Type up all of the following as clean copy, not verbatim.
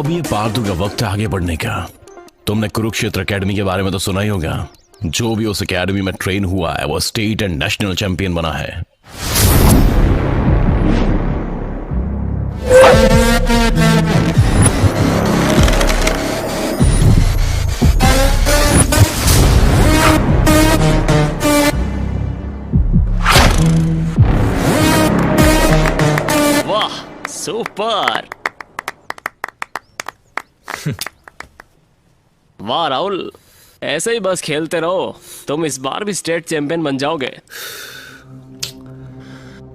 अब ये पार्थू का वक्त है आगे बढ़ने का। तुमने कुरुक्षेत्र एकेडमी के बारे में तो सुना ही होगा। जो भी उस एकेडमी में ट्रेन हुआ है वो स्टेट एंड नेशनल चैंपियन बना है। वाह, सुपर। वाह राहुल, ऐसे ही बस खेलते रहो, तुम इस बार भी स्टेट चैंपियन बन जाओगे।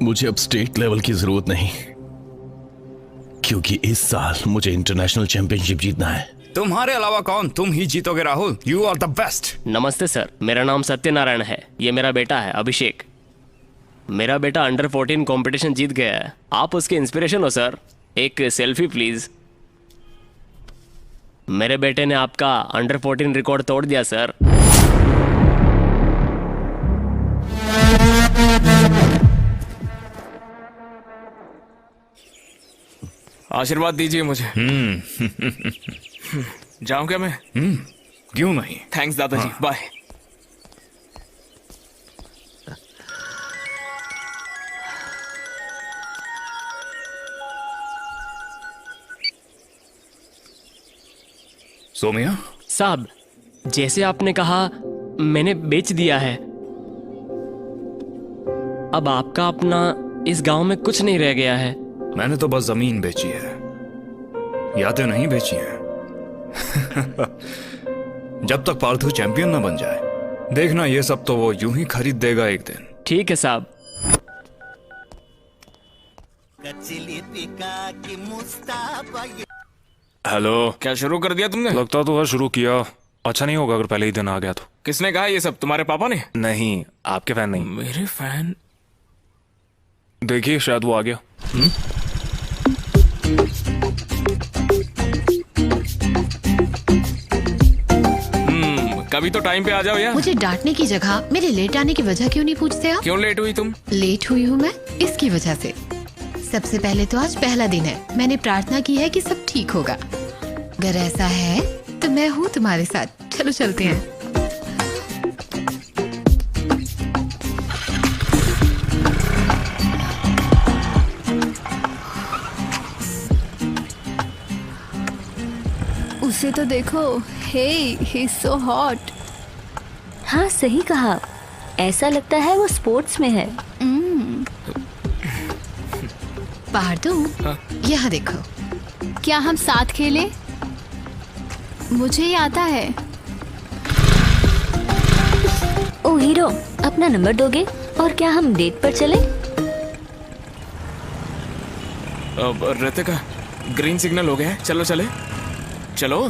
मुझे अब स्टेट लेवल की जरूरत नहीं, क्योंकि इस साल मुझे इंटरनेशनल चैंपियनशिप जीतना है। तुम्हारे अलावा कौन, तुम ही जीतोगे Rahul. You are the best. नमस्ते सर, मेरा नाम सत्यनारायण है। ये मेरा बेटा है अभिषेक। मेरा बेटा अंडर 14 कंपटीशन जीत गया है। आप उसके इंस्पिरेशन हो सर। एक सेल्फी प्लीज। मेरे बेटे ने आपका अंडर 14 रिकॉर्ड तोड़ दिया सर। आशीर्वाद दीजिए मुझे। जाऊं क्या मैं? क्यों नहीं। थैंक्स दादाजी, बाय। सोमिया साहब, जैसे आपने कहा मैंने बेच दिया है। अब आपका अपना इस गांव में कुछ नहीं रह गया है। मैंने तो बस जमीन बेची है, यादें नहीं बेची हैं। जब तक पार्थू चैंपियन ना बन जाए, देखना ये सब तो वो यूं ही खरीद देगा एक दिन। ठीक है साहब। हेलो। क्या शुरू कर दिया तुमने? लगता तो है शुरू किया। अच्छा नहीं होगा अगर पहले ही दिन आ गया तो। किसने कहा ये सब? तुम्हारे पापा ने? नहीं, आपके फैन नहीं। मेरे फैन? देखिए शायद वो आ गया। कभी तो टाइम पे आ जाओ यार। मुझे डांटने की जगह मेरे लेट आने की वजह क्यों नहीं पूछते आप? क्यों लेट हुई तुम? लेट हुई हूँ मैं इसकी वजह से। सबसे पहले तो आज पहला दिन है। मैंने प्रार्थना की है कि सब ठीक होगा। अगर ऐसा है तो मैं हूँ तुम्हारे साथ। चलो चलते हैं। उसे तो देखो। हे, ही इज सो हॉट। हाँ सही कहा, ऐसा लगता है वो स्पोर्ट्स में है। पार्थू, यहाँ देखो। क्या हम साथ खेलें? मुझे ही आता है। ओ हीरो, अपना नंबर दोगे और क्या हम डेट पर चले? रितिका, ग्रीन सिग्नल हो गया है, चलो चले। चलो।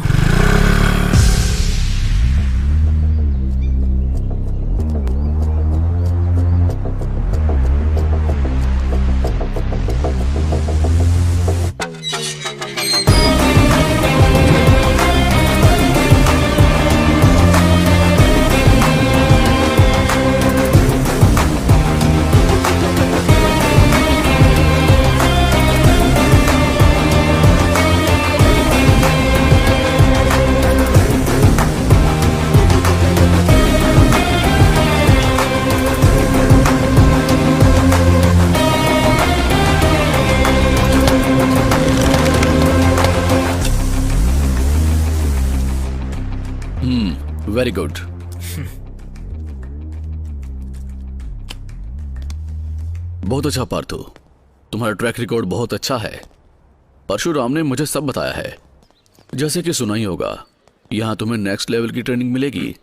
Very good. बहुत अच्छा पार्थू, तुम्हारा ट्रैक रिकॉर्ड बहुत अच्छा है। परशुराम ने मुझे सब बताया है। जैसे कि सुना ही होगा, यहाँ तुम्हें नेक्स्ट लेवल की ट्रेनिंग मिलेगी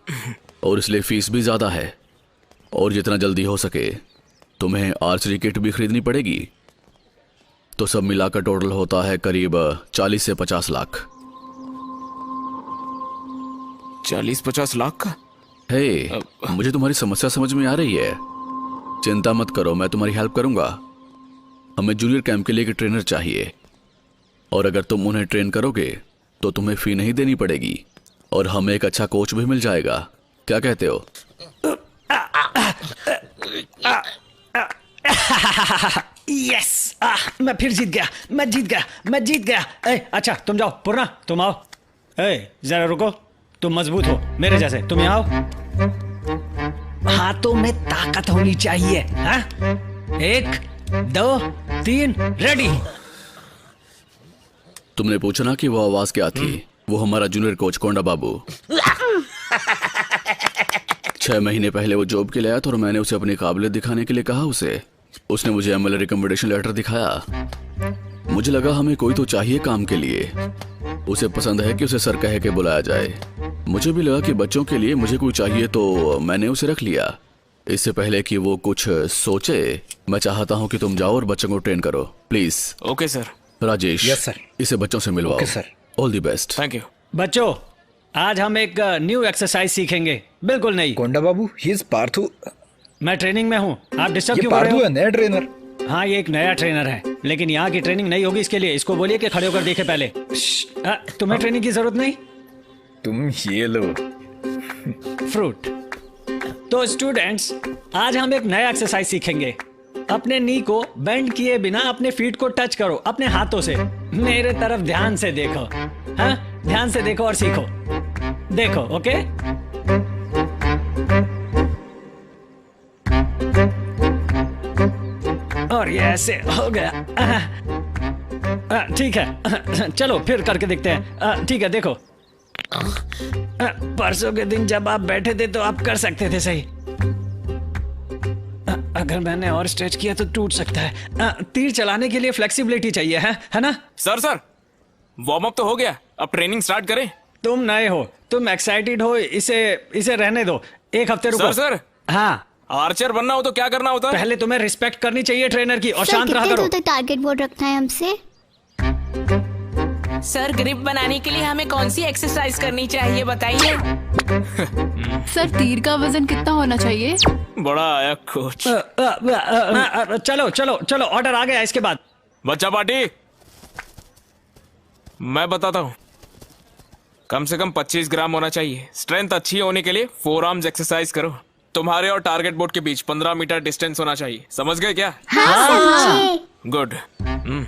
और इसलिए फीस भी ज्यादा है। और जितना जल्दी हो सके तुम्हें आर्चरी किट भी खरीदनी पड़ेगी। तो सब मिलाकर टोटल होता है करीब 40 से 50 लाख। 40-50 लाख का? हे, मुझे तुम्हारी समस्या समझ में आ रही है। चिंता मत करो, मैं तुम्हारी हेल्प करूंगा। हमें जूनियर कैंप के लिए एक ट्रेनर चाहिए, और अगर तुम उन्हें ट्रेन करोगे तो तुम्हें फी नहीं देनी पड़ेगी और हमें एक अच्छा कोच भी मिल जाएगा। क्या कहते हो? यस, मैं फिर जीत गया, मैं जीत गया। अच्छा तुम जाओ, पूर्णा तुम आओ। जरा रुको, तुम मजबूत हो मेरे जैसे, तुम यहाँ आओ। हाथों में ताकत होनी चाहिए। हाँ? 1 2 3 रेडी। तुमने पूछा ना कि वो आवाज क्या थी? वो हमारा जूनियर कोच कोंडा बाबू। 6 महीने पहले वो जॉब के लिए आया था और मैंने उसे अपनी काबिलियत दिखाने के लिए कहा उसने मुझे एमएलए रिकमेंडेशन लेटर दिखाया। मुझे लगा हमें कोई तो चाहिए काम के लिए। उसे पसंद है कि उसे सर कह के बुलाया जाए। मुझे भी लगा कि बच्चों के लिए मुझे कोई चाहिए, तो मैंने उसे रख लिया। इससे पहले कि वो कुछ सोचे, मैं चाहता हूँ कि तुम जाओ और बच्चों को ट्रेन करो, please. Okay sir. Rajesh, yes sir. इसे बच्चों से मिलवाओ। Okay sir. All the best. Thank you. बच्चों, आज हम एक न्यू एक्सरसाइज सीखेंगे, बिल्कुल नहीं। Konda Babu, he is Parthu. मैं ट्रेनिंग में हूँ, आप डिस्टर्ब ये क्यों कर रहे पार्थू हो? है, नया ट्रेनर। हाँ, ये एक नया ट्रेनर है, लेकिन यहाँ की ट्रेनिंग नहीं होगी। इसके लिए इसको बोलिए कि खड़े होकर देखे पहले। तुम्हें ट्रेनिंग की जरूरत नहीं। तुम ये लो फ्रूट। तो स्टूडेंट्स, आज हम एक नया एक्सरसाइज सीखेंगे। अपने नी को बेंड किए बिना अपने फीट को टच करो अपने हाथों से। मेरे तरफ ध्यान से देखो। हाँ, ध्यान से देखो और सीखो। देखो, ओके? और ये ऐसे हो गया। ठीक है, चलो फिर करके देखते हैं। ठीक है, देखो। परसों के दिन जब आप बैठे थे तो आप कर सकते थे सही। अगर मैंने और स्ट्रेच किया तो टूट सकता है। तीर चलाने के लिए फ्लेक्सिबिलिटी चाहिए, है ना? सर वार्म अप तो हो गया, अब ट्रेनिंग स्टार्ट करें। तुम नए हो, तुम एक्साइटेड हो, इसे रहने दो। 1 हफ्ते रुको। सर हाँ, आर्चर बनना हो तो क्या करना होता है? पहले तुम्हें रिस्पेक्ट करनी चाहिए ट्रेनर की, और सर, शांत रहा कितने करो। दूर तक टारगेट बोर्ड रखना है हमसे? सर, ग्रिप बनाने के लिए हमें कौन सी एक्सरसाइज करनी चाहिए बताइए। सर, तीर का वजन कितना होना चाहिए? बड़ा आया कोच। चलो, ऑर्डर आ गया। इसके बाद बच्चा पार्टी, मैं बताता हूँ। कम से कम 25 ग्राम होना चाहिए। स्ट्रेंथ अच्छी होने के लिए 4 आर्म्स एक्सरसाइज करो। तुम्हारे और टारगेट बोर्ड के बीच 15 मीटर डिस्टेंस होना चाहिए। समझ गए क्या? हाँ। गुड।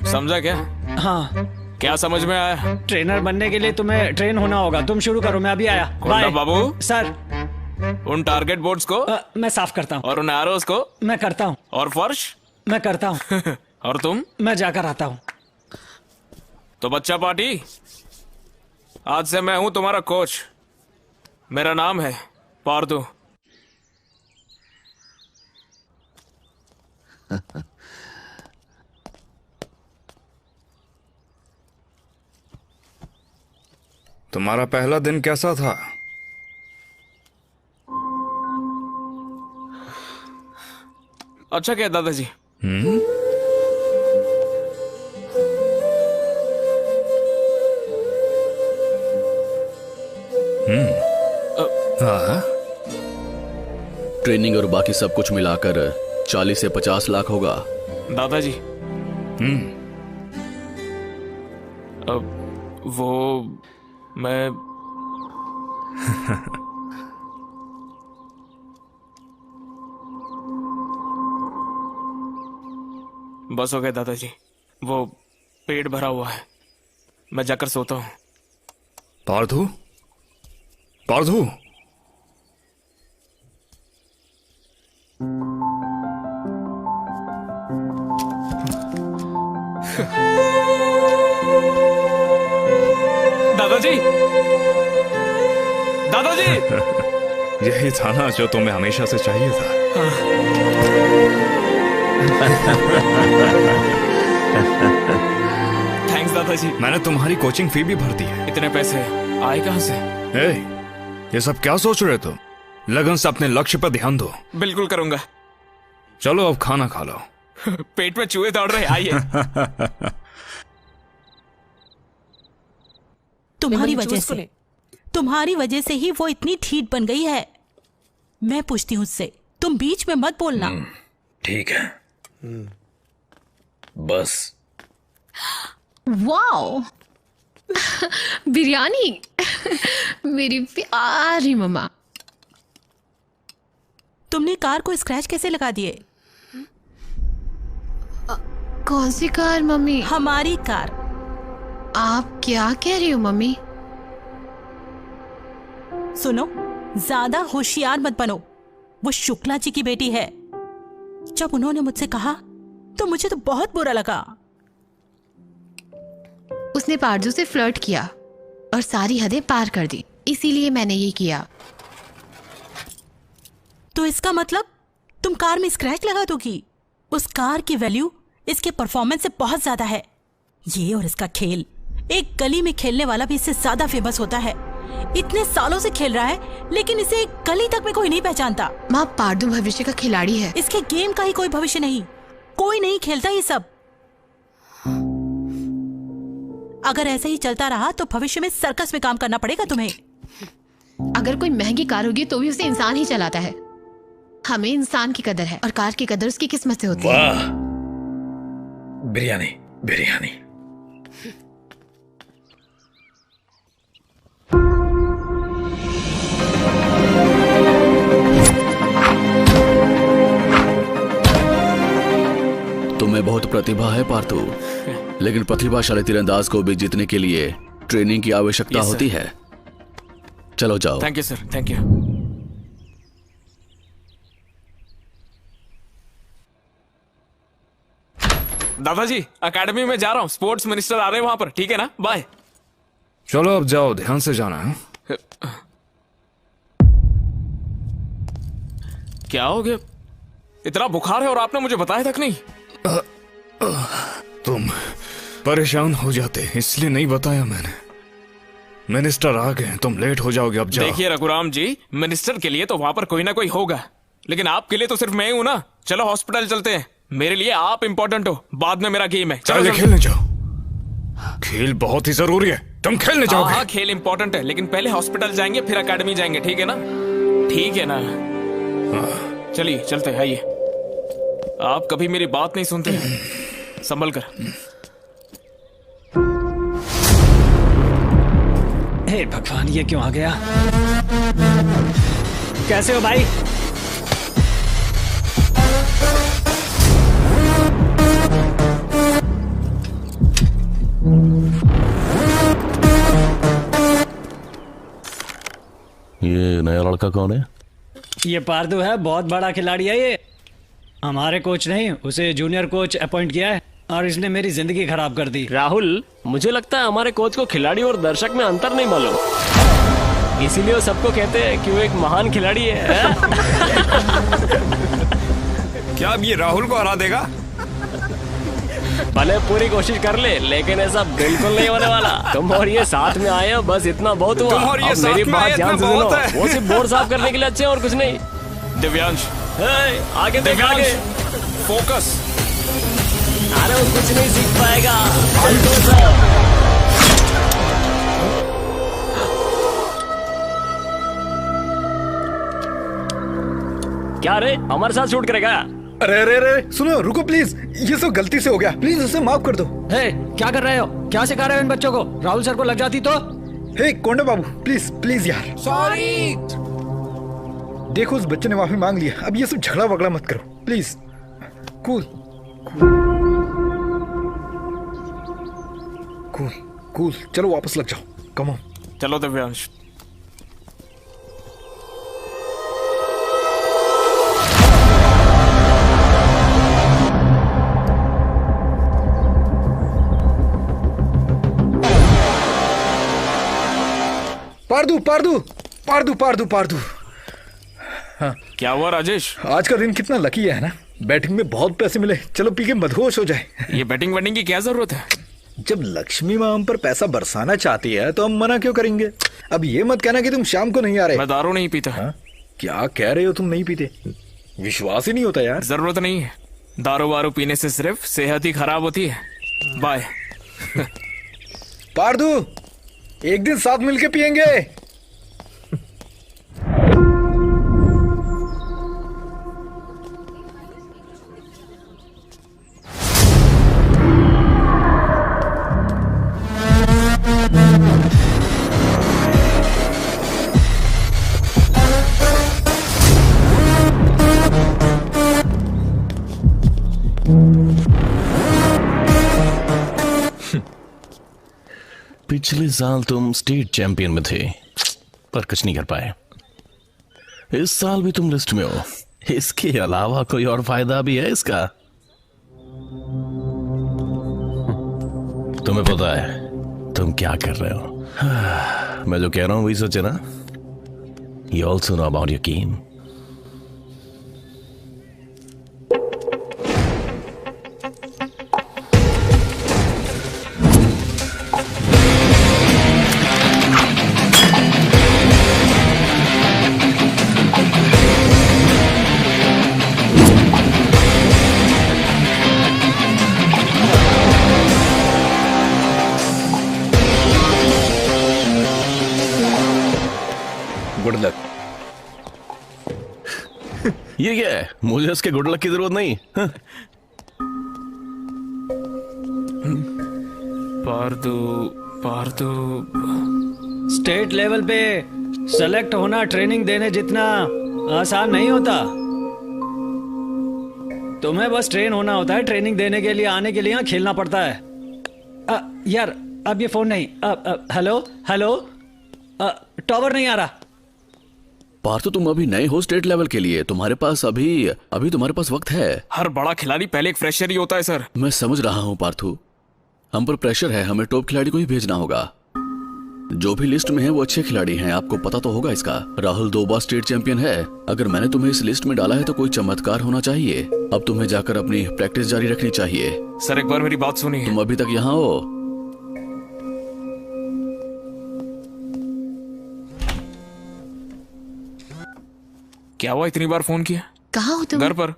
समझा क्या? हाँ। क्या समझ में आया? ट्रेनर बनने के लिए तुम्हें ट्रेन होना होगा। तुम शुरू करो, मैं अभी आया। कोंडा बाबू। सर, उन टारगेट बोर्ड्स को मैं साफ करता हूँ। और उन एरोस को मैं करता हूँ। और फर्श मैं करता हूँ। और तुम? मैं जाकर आता हूँ। तो बच्चा पार्टी, आज से मैं हूं तुम्हारा कोच। मेरा नाम है पार्थू। तुम्हारा पहला दिन कैसा था? अच्छा क्या दादाजी? ट्रेनिंग और बाकी सब कुछ मिलाकर 40 से 50 लाख होगा। दादाजी, वो मैं बस हो गया दादाजी, वो पेट भरा हुआ है, मैं जाकर सोता हूँ। पार्थू, पार्थू, दादाजी, दादाजी। यही था ना जो तुम्हें हमेशा से चाहिए था। थैंक्स दादाजी। मैंने तुम्हारी कोचिंग फी भी भर दी है। इतने पैसे आए कहाँ से? ये सब क्या सोच रहे तुम? लगन से अपने लक्ष्य पर ध्यान दो। बिल्कुल करूंगा। चलो अब खाना खा लो। पेट में चूहे दौड़ रहे, आइए। तुम्हारी वजह से ही वो इतनी ठीठ बन गई है। मैं पूछती हूँ उससे, तुम बीच में मत बोलना। ठीक है, बस। वाओ, बिरयानी। मेरी प्यारी मम्मा। तुमने कार को स्क्रैच कैसे लगा दिए? कौन सी कार मम्मी? हमारी कार। आप क्या कह रही हो मम्मी? सुनो, ज्यादा होशियार मत बनो। वो शुक्ला जी की बेटी है। जब उन्होंने मुझसे कहा तो मुझे तो बहुत बुरा लगा। उसने पारजू से फ्लर्ट किया और सारी हदें पार कर दी, इसीलिए मैंने ये किया। तो इसका मतलब तुम कार में स्क्रैच लगा दोगी? उस कार की वैल्यू इसके परफॉर्मेंस से बहुत ज्यादा है। ये और इसका खेल, एक गली में खेलने वाला भी इससे ज्यादा फेमस होता है। इतने सालों से खेल रहा है लेकिन इसे एक गली तक में कोई नहीं पहचानता। माँ, पारदू भविष्य का खिलाड़ी है। इसके गेम का ही कोई भविष्य नहीं। कोई नहीं खेलता ये सब। अगर ऐसे ही चलता रहा तो भविष्य में सर्कस में काम करना पड़ेगा तुम्हें। अगर कोई महंगी कार होगी तो भी उसे इंसान ही चलाता है। हमें इंसान की कदर है और कार की कदर उसकी किस्मत से होती है। वाह, बिरयानी बिरयानी। तुम्हें बहुत प्रतिभा है पार्थू, लेकिन प्रतिभाशाली तीरंदाज को भी जीतने के लिए ट्रेनिंग की आवश्यकता Yes, होती है। चलो जाओ। Thank you sir, thank you. दादाजी, एकेडमी में जा रहा हूँ, स्पोर्ट्स मिनिस्टर आ रहे हैं वहां पर, ठीक है ना? बाय। चलो अब जाओ, ध्यान से जाना है। क्या हो गया? इतना बुखार है और आपने मुझे बताया तक नहीं। तुम परेशान हो जाते इसलिए नहीं बताया मैंने। मिनिस्टर आ गए, तुम लेट हो जाओगे, अब जाओ। देखिए रघुराम जी, मिनिस्टर के लिए तो वहां पर कोई ना कोई होगा, लेकिन आपके लिए तो सिर्फ मैं ही हूं ना। चलो हॉस्पिटल चलते हैं। मेरे लिए आप इंपॉर्टेंट हो, बाद में मेरा गेम है। चलो खेलने जाओ। खेल बहुत ही जरूरी है, तुम खेलने जाओगे। हाँ, खेल इंपॉर्टेंट है, लेकिन पहले हॉस्पिटल जाएंगे फिर एकेडमी जाएंगे, ठीक है ना? ठीक है ना? चलिए चलते हैं। आइए। आप कभी मेरी बात नहीं सुनते, संभल कर। हे भगवान, ये क्यों आ गया? कैसे हो भाई? ये नया लड़का कौन है? ये पारदू है, बहुत बड़ा खिलाड़ी है ये। हमारे कोच ने उसे जूनियर कोच अपॉइंट किया है और इसने मेरी जिंदगी खराब कर दी। राहुल, मुझे लगता है हमारे कोच को खिलाड़ी और दर्शक में अंतर नहीं मालूम, इसीलिए वो सबको कहते हैं कि वो एक महान खिलाड़ी है। क्या अब ये राहुल को हरा देगा? भले पूरी कोशिश कर ले, लेकिन ऐसा बिल्कुल नहीं होने वाला। तुम और ये साथ में आए हो, बस इतना बहुत हुआ। तुम और ये अब साथ मेरी में बात आए, ध्यान से इतना सुनो, बहुत है। वो सिर्फ बोर्ड साफ करने के लिए अच्छे और कुछ नहीं। दिव्यांश, आगे देख, आगे। फोकस। अरे वो कुछ नहीं सीख पाएगा। फालतू सब। क्या रे, हमारे साथ शूट करेगा? अरे अरे अरे सुनो, रुको प्लीज, ये सब गलती से हो गया, प्लीज उसे माफ कर दो। हे, क्या कर रहे हो? क्या सिखा रहे हो इन बच्चों को? राहुल सर को लग जाती तो? हे कोंडे बाबू, प्लीज प्लीज यार। सॉरी। देखो उस बच्चे ने माफी मांग लिया, अब ये सब झगड़ा वगड़ा मत करो प्लीज। कूल कूल कूल, चलो वापस लग जाओ, कम ऑन। चलो दिव्यांश। पारदू पारदू पारदू पारदू पारदू। हाँ, क्या हुआ राजेश? आज का दिन कितना लकी है ना, बैटिंग में बहुत पैसे मिले, चलो पी के मदहोश हो जाए। ये बैटिंग वेटिंग की क्या जरूरत है? जब लक्ष्मी माँ हम पर पैसा बरसाना चाहती है तो हम मना क्यों करेंगे? अब ये मत कहना कि तुम शाम को नहीं आ रहे। मैं दारू नहीं पीता। हाँ? क्या कह रहे हो, तुम नहीं पीते? विश्वास ही नहीं होता यार। जरूरत नहीं है, दारू वारू पीने से सिर्फ सेहत ही खराब होती है। बाय। पारदू, एक दिन साथ मिलके पियेंगे। पिछले साल तुम स्टेट चैंपियन में थे पर कुछ नहीं कर पाए। इस साल भी तुम लिस्ट में हो। इसके अलावा कोई और फायदा भी है इसका? तुम्हें पता है तुम क्या कर रहे हो? मैं जो कह रहा हूं वही सोचे ना। You also know about your game. Good luck. ये क्या है? मुझे इसके गुड लक की जरूरत नहीं। हाँ? पार्थू स्टेट लेवल पे सेलेक्ट होना ट्रेनिंग देने जितना आसान नहीं होता। तुम्हें बस ट्रेन होना होता है, ट्रेनिंग देने के लिए आने के लिए यहाँ खेलना पड़ता है। यार अब ये फोन नहीं। हेलो हेलो, टावर नहीं आ रहा। पार्थो तुम अभी नए हो स्टेट लेवल के लिए, तुम्हारे पास अभी तुम्हारे पास वक्त है। हर बड़ा खिलाड़ी पहले एक फ्रेशर ही होता है सर। मैं समझ रहा हूँ पार्थो, हम पर प्रेशर है, हमें टॉप खिलाड़ी को ही भेजना होगा। जो भी लिस्ट में है वो अच्छे खिलाड़ी हैं, आपको पता तो होगा इसका। राहुल 2 बार स्टेट चैंपियन है। अगर मैंने तुम्हें इस लिस्ट में डाला है तो कोई चमत्कार होना चाहिए। अब तुम्हें जाकर अपनी प्रैक्टिस जारी रखनी चाहिए। सर एक बार मेरी बात सुनिए। तुम अभी तक यहाँ हो? क्या हुआ, इतनी बार फोन किया? कहाँ हो तुम? घर पर।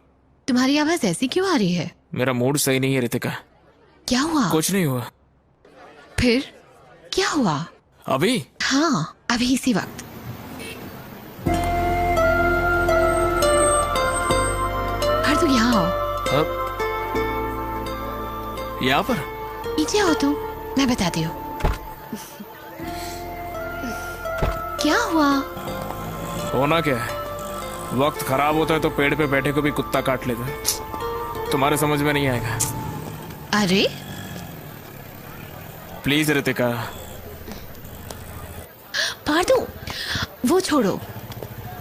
तुम्हारी आवाज ऐसी क्यों आ रही है? मेरा मूड सही नहीं है रितिका। क्या हुआ? कुछ नहीं हुआ। फिर क्या हुआ? अभी? हाँ अभी इसी वक्त। हर तू यहाँ आओ। यहाँ पर? नीचे आओ तुम, मैं बताती हूँ। क्या हुआ? होना क्या है, वक्त खराब होता है तो पेड़ पे बैठे को भी कुत्ता काट लेता है। तुम्हारे समझ में नहीं आएगा। अरे प्लीज रितिका। पार्थू वो छोड़ो,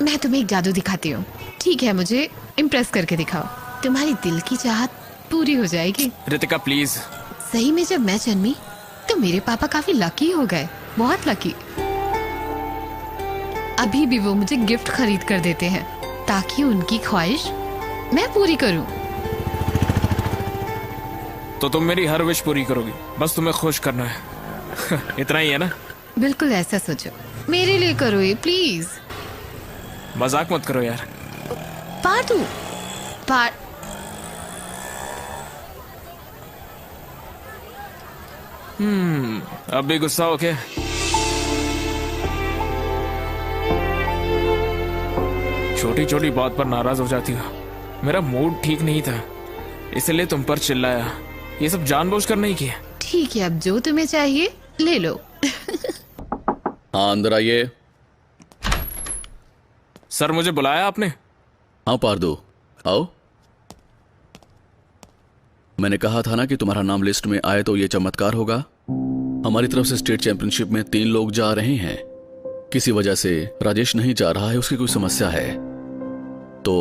मैं तुम्हें एक जादू दिखाती हूँ। ठीक है, मुझे इम्प्रेस करके दिखाओ, तुम्हारी दिल की चाहत पूरी हो जाएगी। रितिका प्लीज। सही में जब मैं जन्मी तो मेरे पापा काफी लकी हो गए, बहुत लकी। अभी भी वो मुझे गिफ्ट खरीद कर देते हैं ताकि उनकी ख्वाहिश मैं पूरी करूं। तो तुम मेरी हर विश पूरी करोगी, बस तुम्हें खुश करना है। इतना ही है ना? बिल्कुल ऐसा सोचो, मेरे लिए करो ये प्लीज। मजाक मत करो यार। पार्थू अब भी गुस्सा हो क्या? छोटी छोटी बात पर नाराज हो जाती हो। मेरा मूड ठीक नहीं था इसलिए तुम पर चिल्लाया। ये सब जानबूझकर नहीं किया। ठीक है, अब जो तुम्हें चाहिए ले लो। हाँ अंदर आइए। सर मुझे बुलाया आपने? हाँ पार्थो आओ। मैंने कहा था ना कि तुम्हारा नाम लिस्ट में आए तो ये चमत्कार होगा। हमारी तरफ से स्टेट चैंपियनशिप में 3 लोग जा रहे हैं। किसी वजह से राजेश नहीं जा रहा है, उसकी कोई समस्या है। तो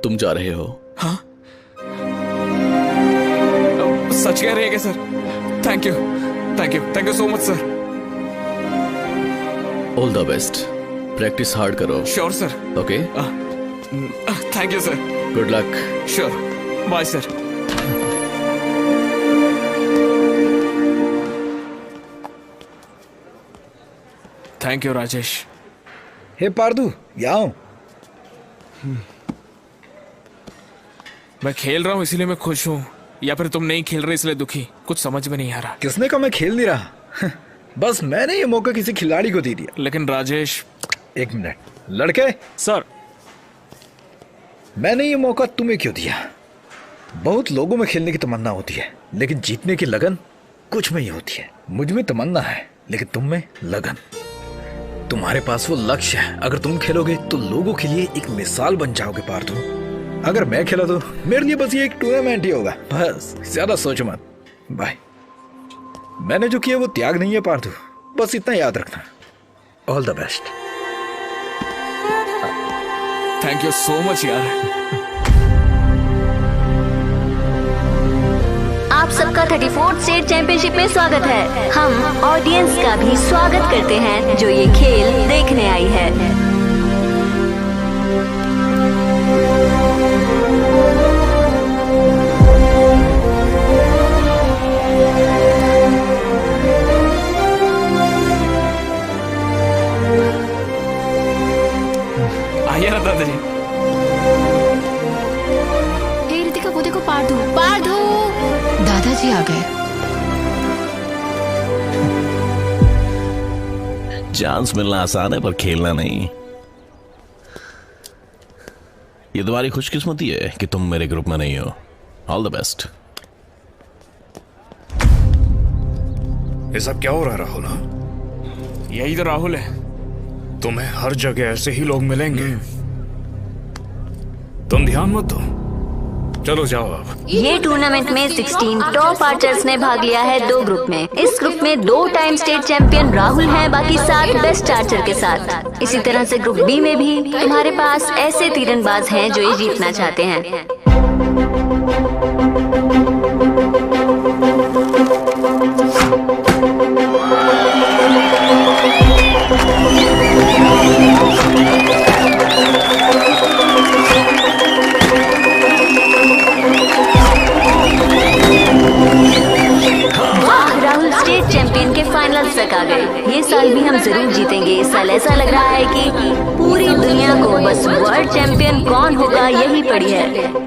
तुम जा रहे हो? हाँ? सच कह रहे हैं क्या sir? Thank you, thank you, thank you so much sir. All the best, practice hard करो। Sure sir. Okay, thank you sir. Good luck. Sure, bye sir. Thank you Rajesh. Hey Parthu, यहाँ हूं। मैं खेल रहा हूँ इसीलिए मैं खुश हूँ, या फिर तुम नहीं खेल रहे इसलिए दुखी? कुछ समझ में नहीं आ रहा। किसने कहा मैं खेल नहीं रहा? बस मैंने ये मौका किसी खिलाड़ी को दे दिया। लेकिन राजेश। एक मिनट लड़के। सर मैंने ये मौका तुम्हें क्यों दिया? बहुत लोगों में खेलने की तमन्ना होती है लेकिन जीतने की लगन कुछ में ही होती है। मुझ में तमन्ना है लेकिन तुम में लगन। तुम्हारे पास वो लक्ष्य है। अगर तुम खेलोगे तो लोगों के लिए एक मिसाल बन जाओगे पार्थू। अगर मैं खेला तो मेरे लिए बस ये एक टूर्नामेंट ही होगा, बस ज्यादा सोचो मत। बाय। मैंने जो किया वो त्याग नहीं है पार्थू, बस इतना याद रखना। All the best. Thank you so much यार। आप सबका 34th स्टेट चैंपियनशिप में स्वागत है। हम ऑडियंस का भी स्वागत करते हैं जो ये खेल देखने आई है। आइए ना दादाजी। हे रितिका, वो देखो पार्थू। पार्थू दादाजी आ गए। चांस मिलना आसान है पर खेलना नहीं। ये तुम्हारी खुशकिस्मती है कि तुम मेरे ग्रुप में नहीं हो। All the best. ये सब क्या हो रहा है राहुल? यही तो राहुल है। तुम्हें हर जगह ऐसे ही लोग मिलेंगे, तुम ध्यान मत दो। चलो जाओ अब। ये टूर्नामेंट में 16 टॉप आर्चर्स ने भाग लिया है 2 ग्रुप में। इस ग्रुप में 2 टाइम स्टेट चैंपियन राहुल हैं, बाकी 7 बेस्ट आर्चर के साथ। इसी तरह से ग्रुप बी में भी तुम्हारे पास ऐसे तीरंदाज हैं जो ये जीतना चाहते हैं। स्टेट चैंपियन के फाइनल्स तक आ गए। ये साल भी हम जरूर जीतेंगे। इस साल ऐसा लग रहा है कि पूरी दुनिया को बस वर्ल्ड चैंपियन कौन होगा यही पड़ी है।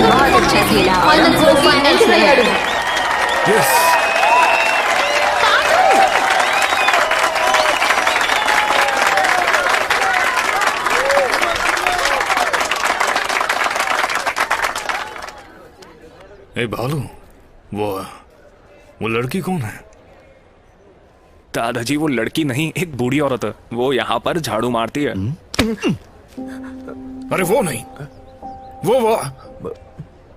बहुत अच्छा खेला और वो फाइनल्स में है। ए भालू, वो लड़की कौन है? दादाजी वो लड़की नहीं, एक बूढ़ी औरत है। वो यहाँ पर झाड़ू मारती है। अरे वो नहीं, वो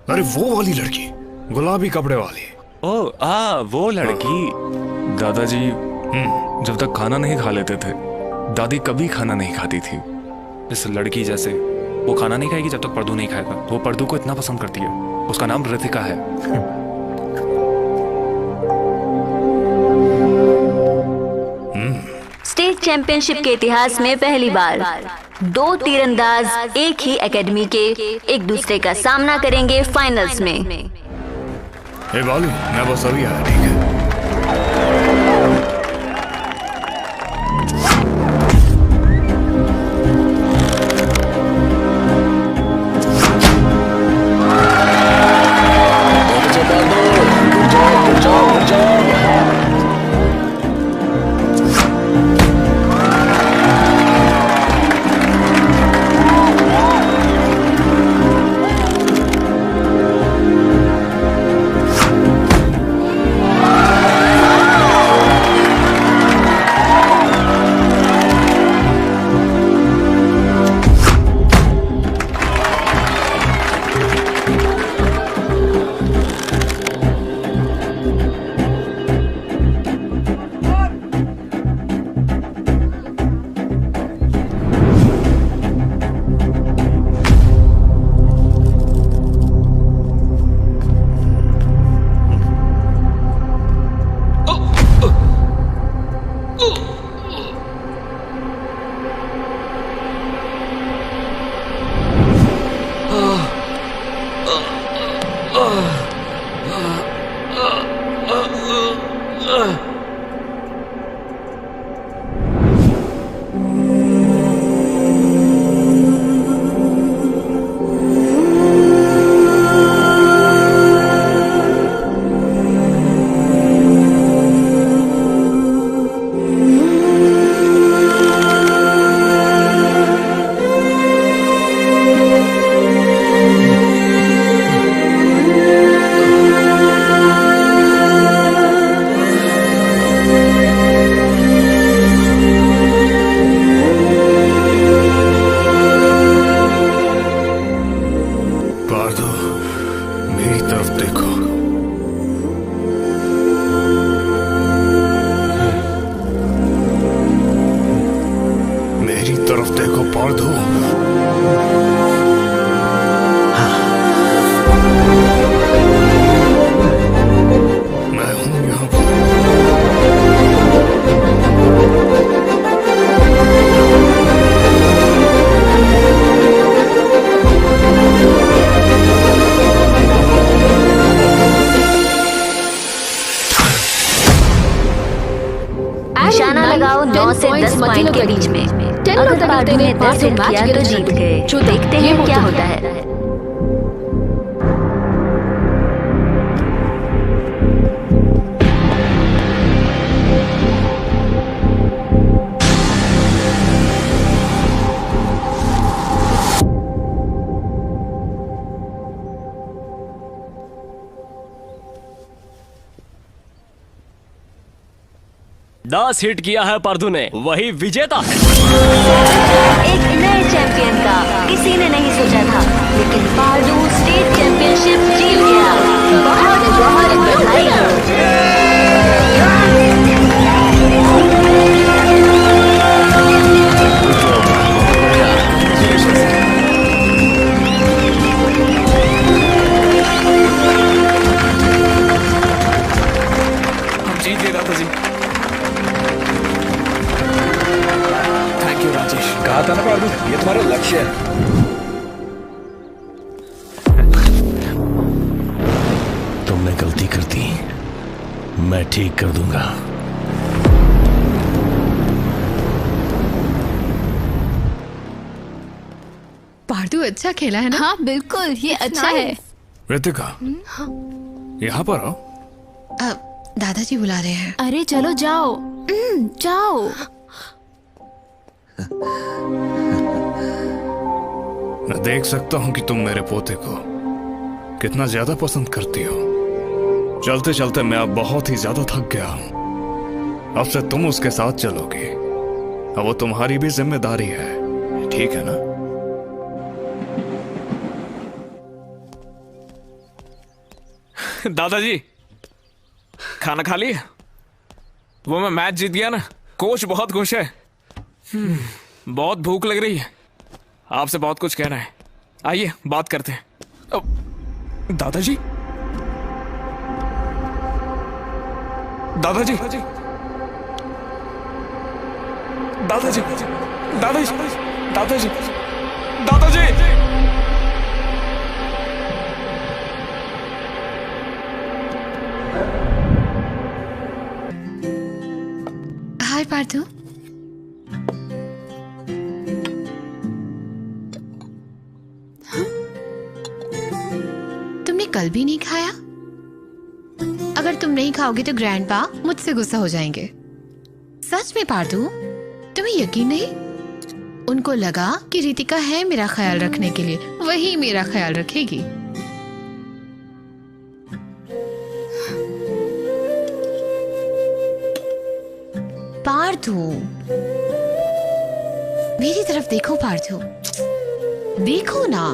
अरे वो वाली लड़की, गुलाबी कपड़े वाली। वो लड़की। दादाजी जब तक खाना नहीं खा लेते थे, दादी कभी खाना नहीं खाती थी। इस लड़की जैसे वो खाना नहीं खाएगी जब तक पर्दू नहीं खाएगा। वो पर्दू को इतना पसंद करती है। उसका नाम रितिका है। स्टेट चैंपियनशिप के इतिहास में पहली बार 2 तीरंदाज एक ही एकेडमी के एक दूसरे का सामना करेंगे फाइनल्स में। ए बालू, मैं बस अभी आया, ठीक है? देखो पार्थू, मैं हूं यहाँ पर। निशाना लगाओ 9 से 10 पॉइंट के बीच में। अगर पार्टू ने 10 हिट किया तो जीत गए। देखते हैं क्या होता है। दस हिट किया है पार्थू ने, वही विजेता है। एक नए चैंपियन का किसी ने नहीं सोचा था, लेकिन पार्थू स्टेट चैंपियनशिप जीत गया। बहुत बहुत बधाई हो। हम जीत गए दादाजी। Thank you Rajesh. कहा था ना पार्थू, ये तुम्हारा लक्ष्य है। तुमने गलती कर दी, मैं ठीक कर दूंगा। पार्थू अच्छा खेला है ना? हाँ बिल्कुल, ये अच्छा है। रितिका, यहाँ पर आओ। दादाजी बुला रहे हैं। अरे चलो जाओ, जाओ। मैं देख सकता हूँ कि तुम मेरे पोते को कितना ज्यादा पसंद करती हो। चलते चलते मैं अब बहुत ही ज्यादा थक गया हूँ। अब से तुम उसके साथ चलोगी। अब वो तुम्हारी भी जिम्मेदारी है, ठीक है ना? दादाजी खाना खा लिया? वो मैं मैच जीत गया ना, कोच बहुत खुश है। बहुत भूख लग रही है, आपसे बहुत कुछ कहना है। आइए बात करते हैं। दादाजी, दादाजी, दादाजी, दादाजी, दादाजी, दादाजी। हाय पार्थू। तुमने कल भी नहीं खाया? अगर तुम नहीं खाओगे तो ग्रैंडपा मुझसे गुस्सा हो जाएंगे। सच में पार्थू, तुम्हें यकीन नहीं? उनको लगा कि रितिका है मेरा ख्याल रखने के लिए, वही मेरा ख्याल रखेगी। पार्थू, मेरी तरफ देखो पार्थू, देखो ना।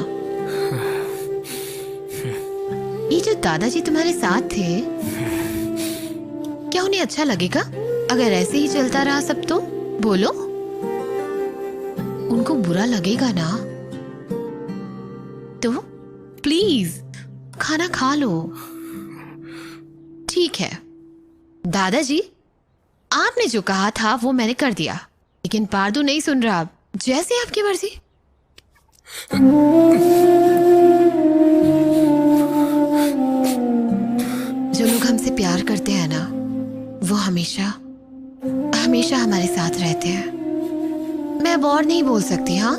ये जो दादाजी तुम्हारे साथ थे, क्या उन्हें अच्छा लगेगा अगर ऐसे ही चलता रहा सब? तो बोलो, उनको बुरा लगेगा ना? तो प्लीज खाना खा लो। ठीक है दादाजी, आपने जो कहा था वो मैंने कर दिया, लेकिन पार्थू नहीं सुन रहा। अब जैसे आपकी मर्जी। जो लोग हमसे प्यार करते हैं ना, वो हमेशा हमेशा हमारे साथ रहते हैं। मैं अब और नहीं बोल सकती। हाँ,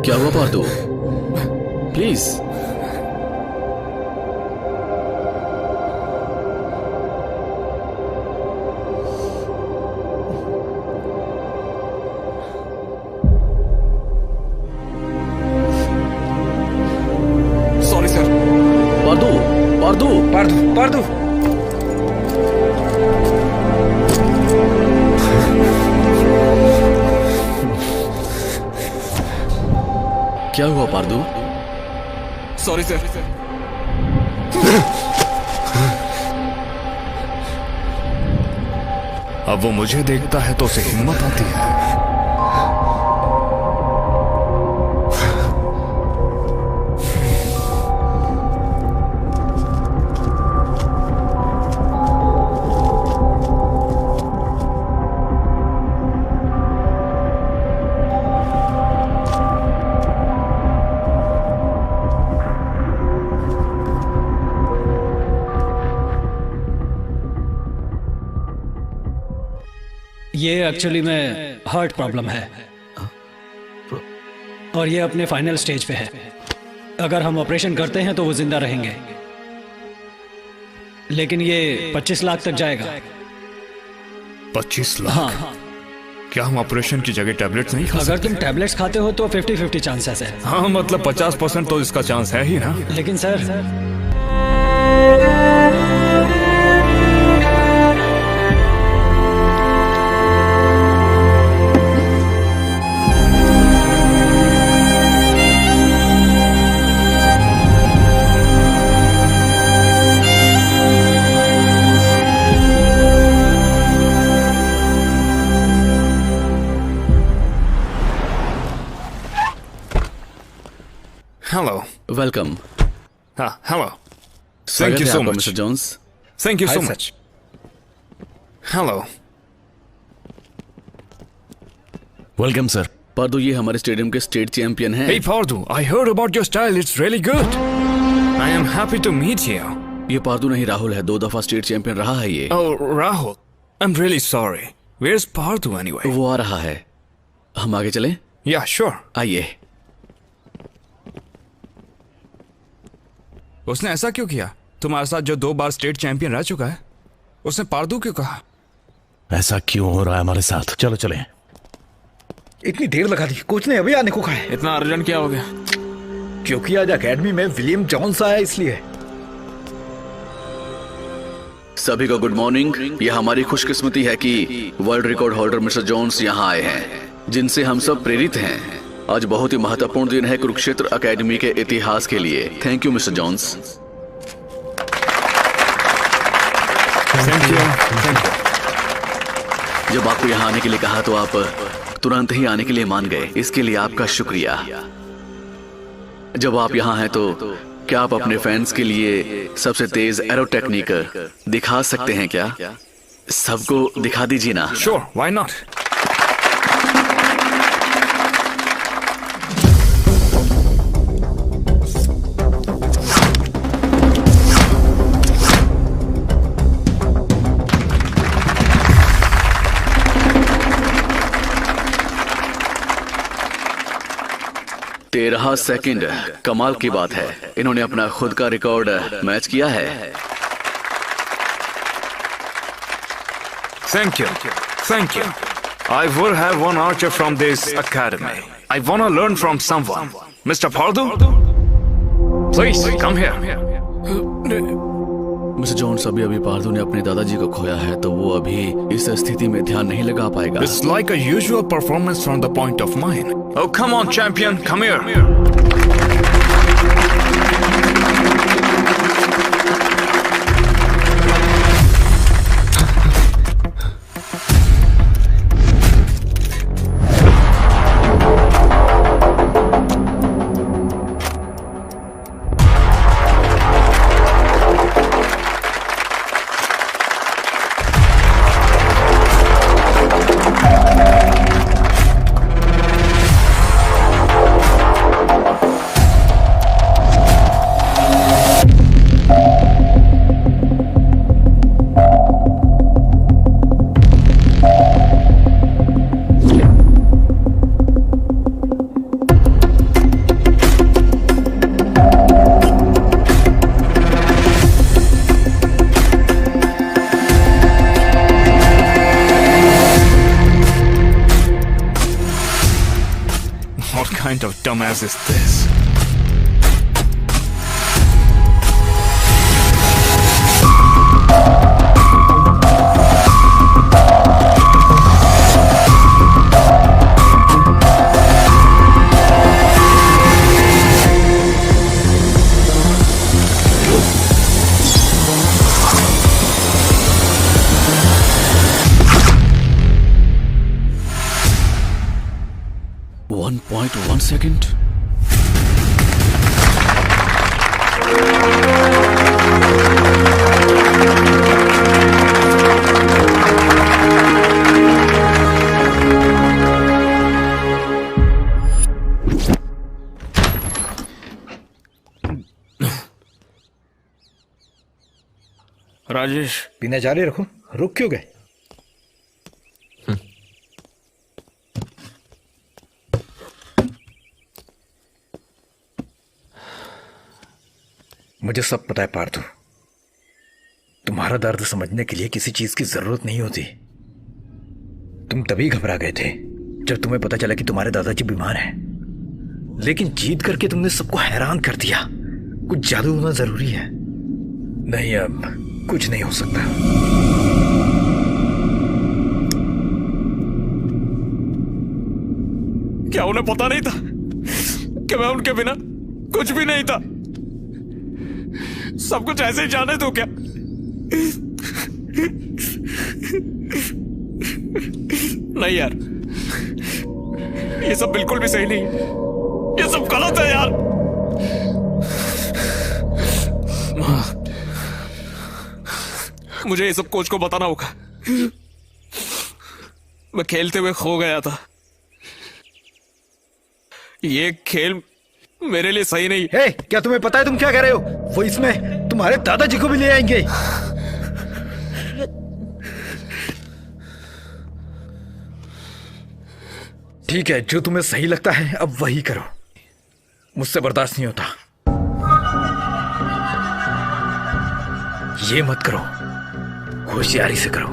क्या हुआ पार्थू? प्लीज। पार्थू पार्थू क्या हुआ पार्थू? Sorry sir. अब वो मुझे देखता है तो उसे हिम्मत आती है। ये एक्चुअली में हार्ट प्रॉब्लम है और ये अपने फाइनल स्टेज पे है। अगर हम ऑपरेशन करते हैं तो वो जिंदा रहेंगे, लेकिन ये 25 लाख तक जाएगा। 25 लाख? हाँ। क्या हम ऑपरेशन की जगह टैबलेट्स नहीं खा अगर सकते? तुम टैबलेट्स खाते हो तो 50-50 चांसेस है। हाँ, मतलब 50% तो इसका चांस है ही ना। लेकिन sir Hello. Welcome. Hello. Thank you so much. Mister Jones. Thank you so Hi, much. Hello. Welcome sir. Parthu ये हमारे स्टेडियम के स्टेट चैंपियन हैं। Hey Pardu, I heard about your style. It's really good. I am happy to meet you. ये पार्थू नहीं राहुल है, 2 दफा state champion रहा है ये। Oh, Rahul. I'm really sorry. Where's Pardu anyway? वो आ रहा है, हम आगे चलें? Yeah, sure. आइए। उसने ऐसा क्यों किया? तुम्हारे साथ जो 2 बार स्टेट चैंपियन रह चुका है, उसने पार्दू क्यों कहा? ऐसा क्यों हो रहा है हमारे साथ? चलो चले। इतनी देर लगा दी, कोच ने अभी आने को कहा है। इतना अर्जेंट क्या हो गया? क्योंकि आज एकेडमी में विलियम जॉन्स आया इसलिए। सभी को गुड मॉर्निंग। यह हमारी खुशकिस्मती है कि world record holder mister Jones यहाँ आए हैं, जिनसे हम सब प्रेरित हैं। आज बहुत ही महत्वपूर्ण दिन है कुरुक्षेत्र एकेडमी के इतिहास के लिए। Thank you mister Jones. Thank you. जब आपको यहाँ आने के लिए कहा तो आप तुरंत ही आने के लिए मान गए, इसके लिए आपका शुक्रिया। जब आप यहाँ हैं तो क्या आप अपने फैंस के लिए सबसे तेज एरो टेक्निक दिखा सकते हैं क्या? सबको दिखा दीजिए ना। Sure, why not? तेरह सेकंड, कमाल की बात है। इन्होंने अपना खुद का रिकॉर्ड मैच किया है। Thank you. Thank you. I will have one archer from this academy. I wanna learn from someone. Mr. Pardu? Please, come here. Mister Jones, अभी पार्थू ने अपने दादाजी को खोया है, तो वो अभी इस स्थिति में ध्यान नहीं लगा पाएगा। It's like a usual performance from the point of mine. Oh, come on, champion, come here. What kind of dumbass is this? 1.1 second. Rajesh, पीना जारी रखो, रुक क्यों गए? मुझे सब पता है पार्थू। तुम्हारा दर्द समझने के लिए किसी चीज की जरूरत नहीं होती। तुम तभी घबरा गए थे जब तुम्हें पता चला कि तुम्हारे दादाजी बीमार हैं। लेकिन जीत करके तुमने सबको हैरान कर दिया। कुछ जादू होना जरूरी है। नहीं, अब कुछ नहीं हो सकता। क्या उन्हें पता नहीं था कि मैं उनके बिना कुछ भी नहीं था? सब कुछ ऐसे ही जाने दो क्या? नहीं यार, ये सब बिल्कुल भी सही नहीं है। ये सब गलत है यार। मुझे ये सब कोच को बताना होगा। मैं खेलते हुए खो गया था। ये खेल मेरे लिए सही नहीं। हे, क्या तुम्हें पता है तुम क्या कह रहे हो? वो इसमें तुम्हारे दादाजी को भी ले आएंगे। ठीक है, जो तुम्हें सही लगता है अब वही करो। मुझसे बर्दाश्त नहीं होता। ये मत करो, होशियारी से करो।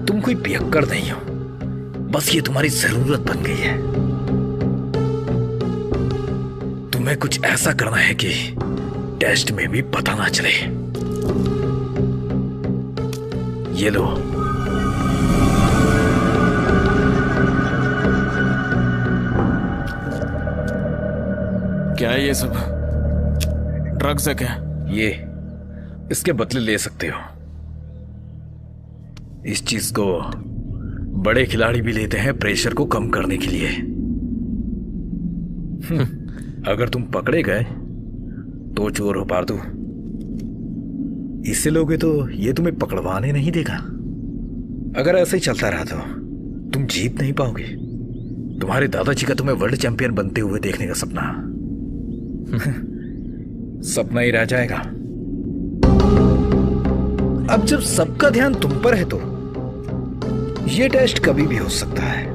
तुम कोई पियक्कड़ नहीं हो, बस ये तुम्हारी जरूरत बन गई है। तुम्हें कुछ ऐसा करना है कि टेस्ट में भी पता ना चले। ये लो। क्या है ये सब? ड्रग्स है क्या? ये इसके बदले ले सकते हो। इस चीज को बड़े खिलाड़ी भी लेते हैं प्रेशर को कम करने के लिए। अगर तुम पकड़े गए तो चोर हो पार्थू। इससे लोगे तो ये तुम्हें पकड़वाने नहीं देगा। अगर ऐसे ही चलता रहा तो तुम जीत नहीं पाओगे। तुम्हारे दादाजी का तुम्हें वर्ल्ड चैंपियन बनते हुए देखने का सपना सपना ही रह जाएगा। अब जब सबका ध्यान तुम पर है तो ये टेस्ट कभी भी हो सकता है।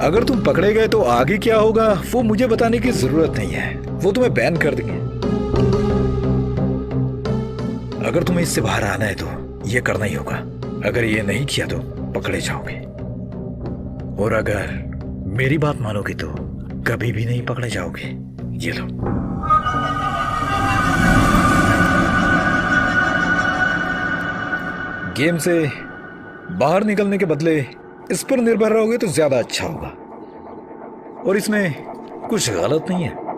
अगर तुम पकड़े गए तो आगे क्या होगा वो मुझे बताने की जरूरत नहीं है। वो तुम्हें बैन कर देंगे। अगर तुम्हें इससे बाहर आना है तो ये करना ही होगा। अगर ये नहीं किया तो पकड़े जाओगे। और अगर मेरी बात मानोगे तो कभी भी नहीं पकड़े जाओगे। ये लो। गेम से बाहर निकलने के बदले इस पर निर्भर रहोगे तो ज्यादा अच्छा होगा। और इसमें कुछ गलत नहीं है।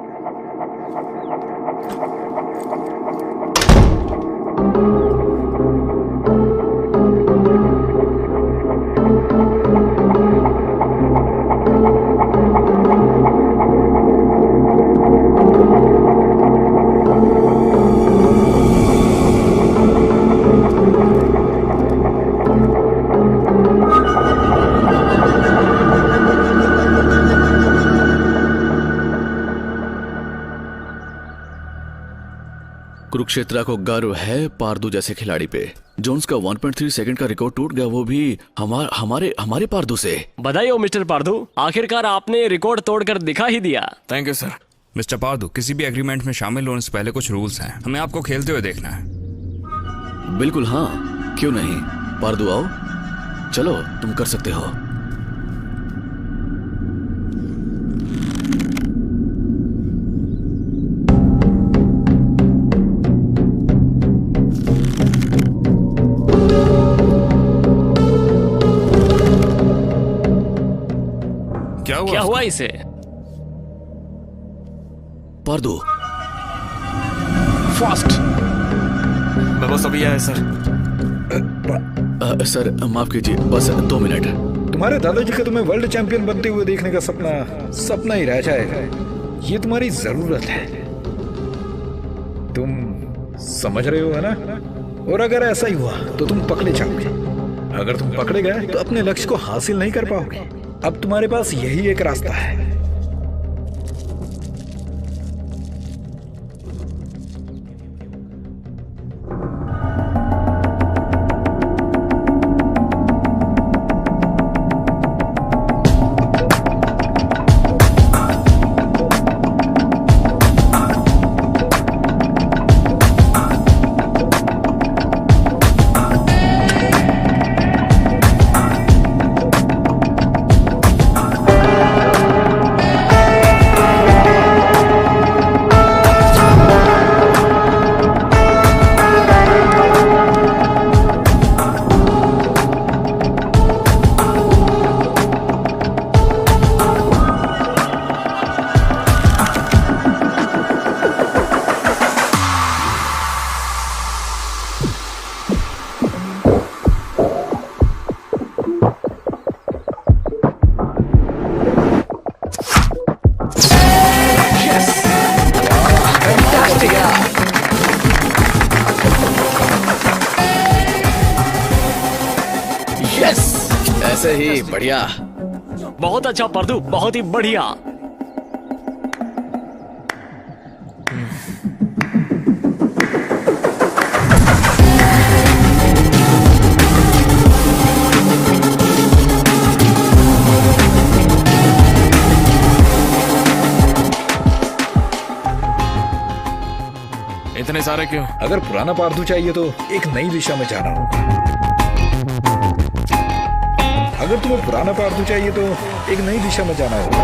कुरुक्षेत्रा को गर्व है पारदू जैसे खिलाड़ी पे। जोन्स का 1.3 सेकंड का रिकॉर्ड टूट गया, वो भी हमारे पारदू से। बधाई हो मिस्टर पारदू, आखिरकार आपने रिकॉर्ड तोड़कर दिखा ही दिया। Thank you sir. मिस्टर पारदू, किसी भी एग्रीमेंट में शामिल होने से पहले कुछ रूल्स हैं। हमें आपको खेलते हुए देखना है। बिल्कुल हाँ, क्यों नहीं। पारदू आओ, चलो तुम कर सकते हो। क्या हुआ इसे? पारदू फास्ट। बस अभी आया सर। सर माफ कीजिए, बस 2 मिनट। तुम्हारे दादाजी का तुम्हें वर्ल्ड चैंपियन बनते हुए देखने का सपना ही रह जाएगा। ये तुम्हारी जरूरत है, तुम समझ रहे हो, है ना? और अगर ऐसा ही हुआ तो तुम पकड़े जाओगे। अगर तुम पकड़े गए तो अपने लक्ष्य को हासिल नहीं कर पाओगे। अब तुम्हारे पास यही एक रास्ता है। ऐसे ही बढ़िया। बहुत अच्छा पर्दू, बहुत ही बढ़िया। इतने सारे क्यों? अगर पुराना पार्थू चाहिए तो एक नई दिशा में जाना होगा। अगर तुम्हें पुराना पार्थू चाहिए तो एक नई दिशा में जाना होगा।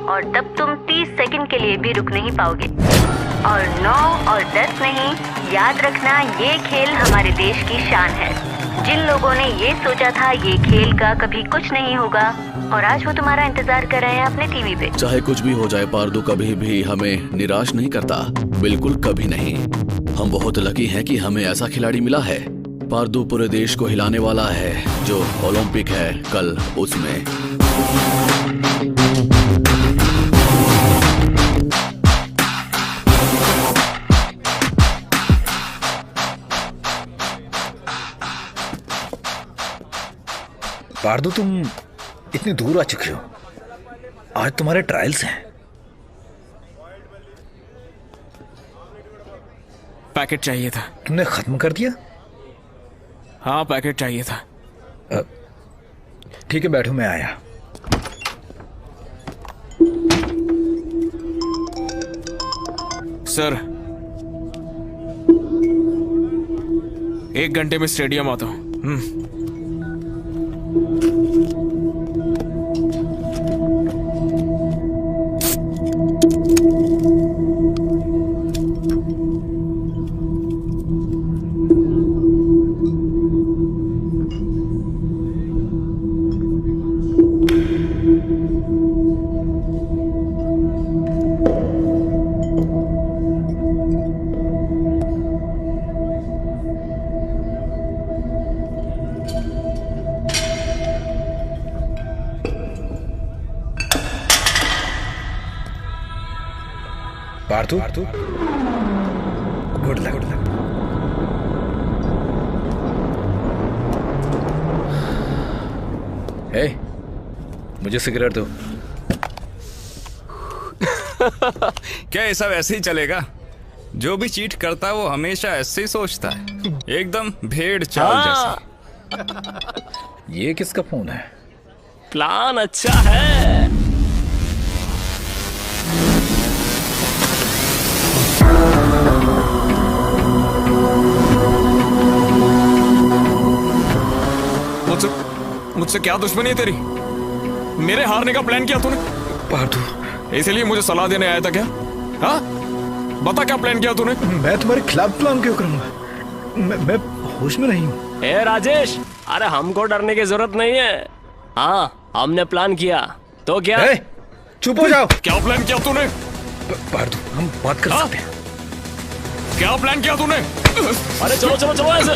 और तब तुम 30 सेकंड के लिए भी रुक नहीं पाओगे। और 9 और 10 नहीं, याद रखना ये खेल हमारे देश की शान है। जिन लोगों ने ये सोचा था ये खेल का कभी कुछ नहीं होगा, और आज वो तुम्हारा इंतजार कर रहे हैं अपने टीवी पे। चाहे कुछ भी हो जाए, पार्दू कभी भी हमें निराश नहीं करता, बिल्कुल कभी नहीं। हम बहुत लकी हैं कि हमें ऐसा खिलाड़ी मिला है। पार्दू पूरे देश को हिलाने वाला है। जो ओलंपिक है कल, उसमें पार्दू तुम इतनी दूर आ चुके हो। आज तुम्हारे ट्रायल्स हैं। पैकेट चाहिए था। तुमने खत्म कर दिया? हाँ, पैकेट चाहिए था। ठीक है, बैठो, मैं आया। सर, 1 घंटे में स्टेडियम आता हूँ। Parthu, good luck. हे, मुझे सिगरेट दो। क्या ये सब ऐसे ही चलेगा? जो भी चीट करता है वो हमेशा ऐसे ही सोचता है, एकदम भेड़ चाल जैसा। ये किसका फोन है? प्लान अच्छा है। मुझसे क्या दुश्मनी है तेरी? मेरे हारने का प्लान किया तूने? पार्थू, इसीलिए मुझे सलाह देने आया था क्या? हाँ, बता क्या प्लान किया तूने? मैं तुम्हारे खिलाफ प्लान क्यों करूंगा? मैं होश में नहीं हूँ। ए राजेश, अरे हमको डरने की जरूरत नहीं है। हाँ, हमने प्लान किया तो क्या? चुप हो जाओ। क्या प्लान किया तूने? पार्थू, हम बात कर सकते हैं। क्या प्लान किया तूने? अरे चलो चलो चलो ऐसे।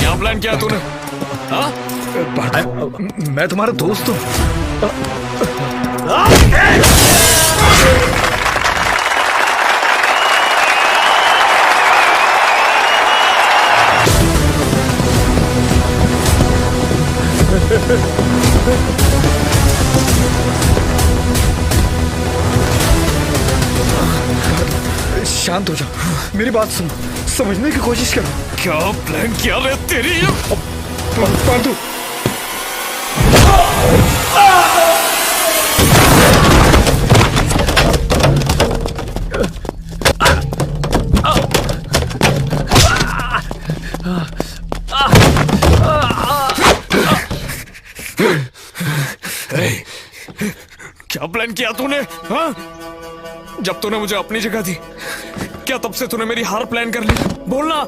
क्या प्लान किया तूने? हाँ? पार्थू, मैं तुम्हारा दोस्त हूँ। शांत हो जाओ, मेरी बात सुनो, समझने की कोशिश करो। क्या प्लान किया रे तेरी? पार्थू, क्या प्लान किया तूने? हाँ? जब तूने मुझे अपनी जगह दी, क्या तब से तूने मेरी हार प्लान कर ली? बोलना।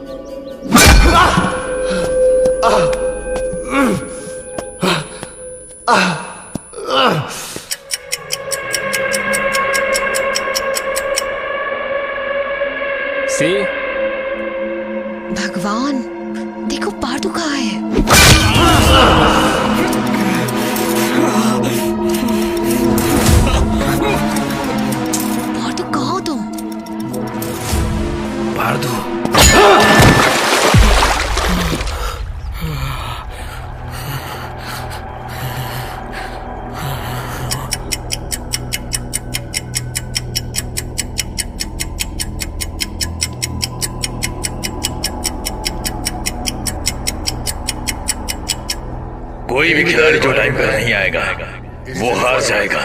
सी, भगवान, देखो पार्थू कहाँ है? पार्थू कहाँ हो तुम? पार्थू, कोई भी खिलाड़ी जो टाइम पर नहीं आएगा वो हार जाएगा।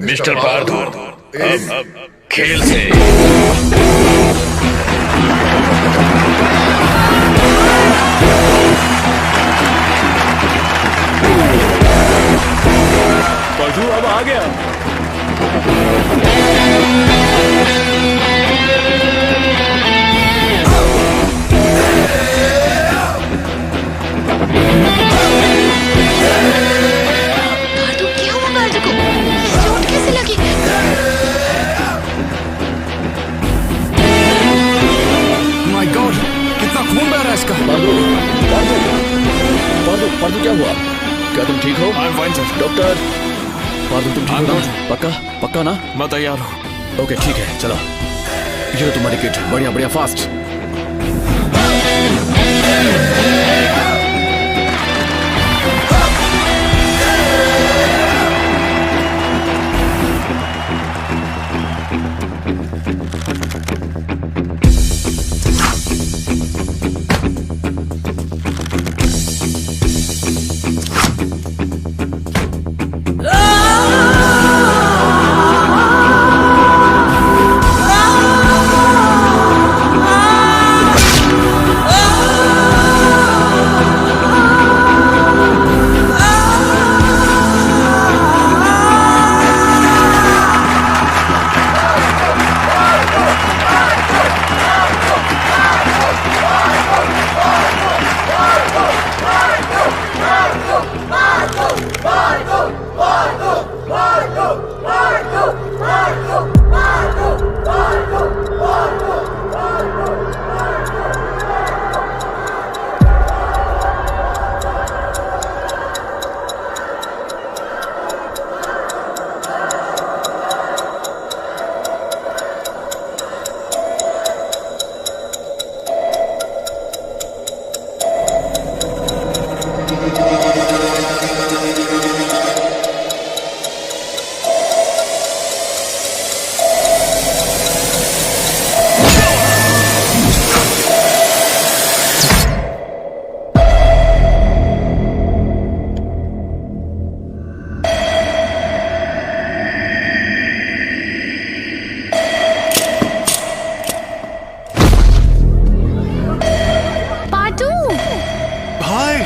मिस्टर पार्थू, अब खेल से पार्थू अब आ गया। पार्थू, क्या हुआ पार्थू को? चोट कैसे लगी? माय गॉड, कितना खून बह रहा है इसका। पार्थू क्या हुआ? क्या तुम ठीक हो? डॉक्टर, पार्थू तुम ठीक हो ना? पक्का पक्का ना? मैं तैयार हूँ। ओके ठीक है, चलो ये लो तुम्हारी किट, बढ़िया बढ़िया फास्ट।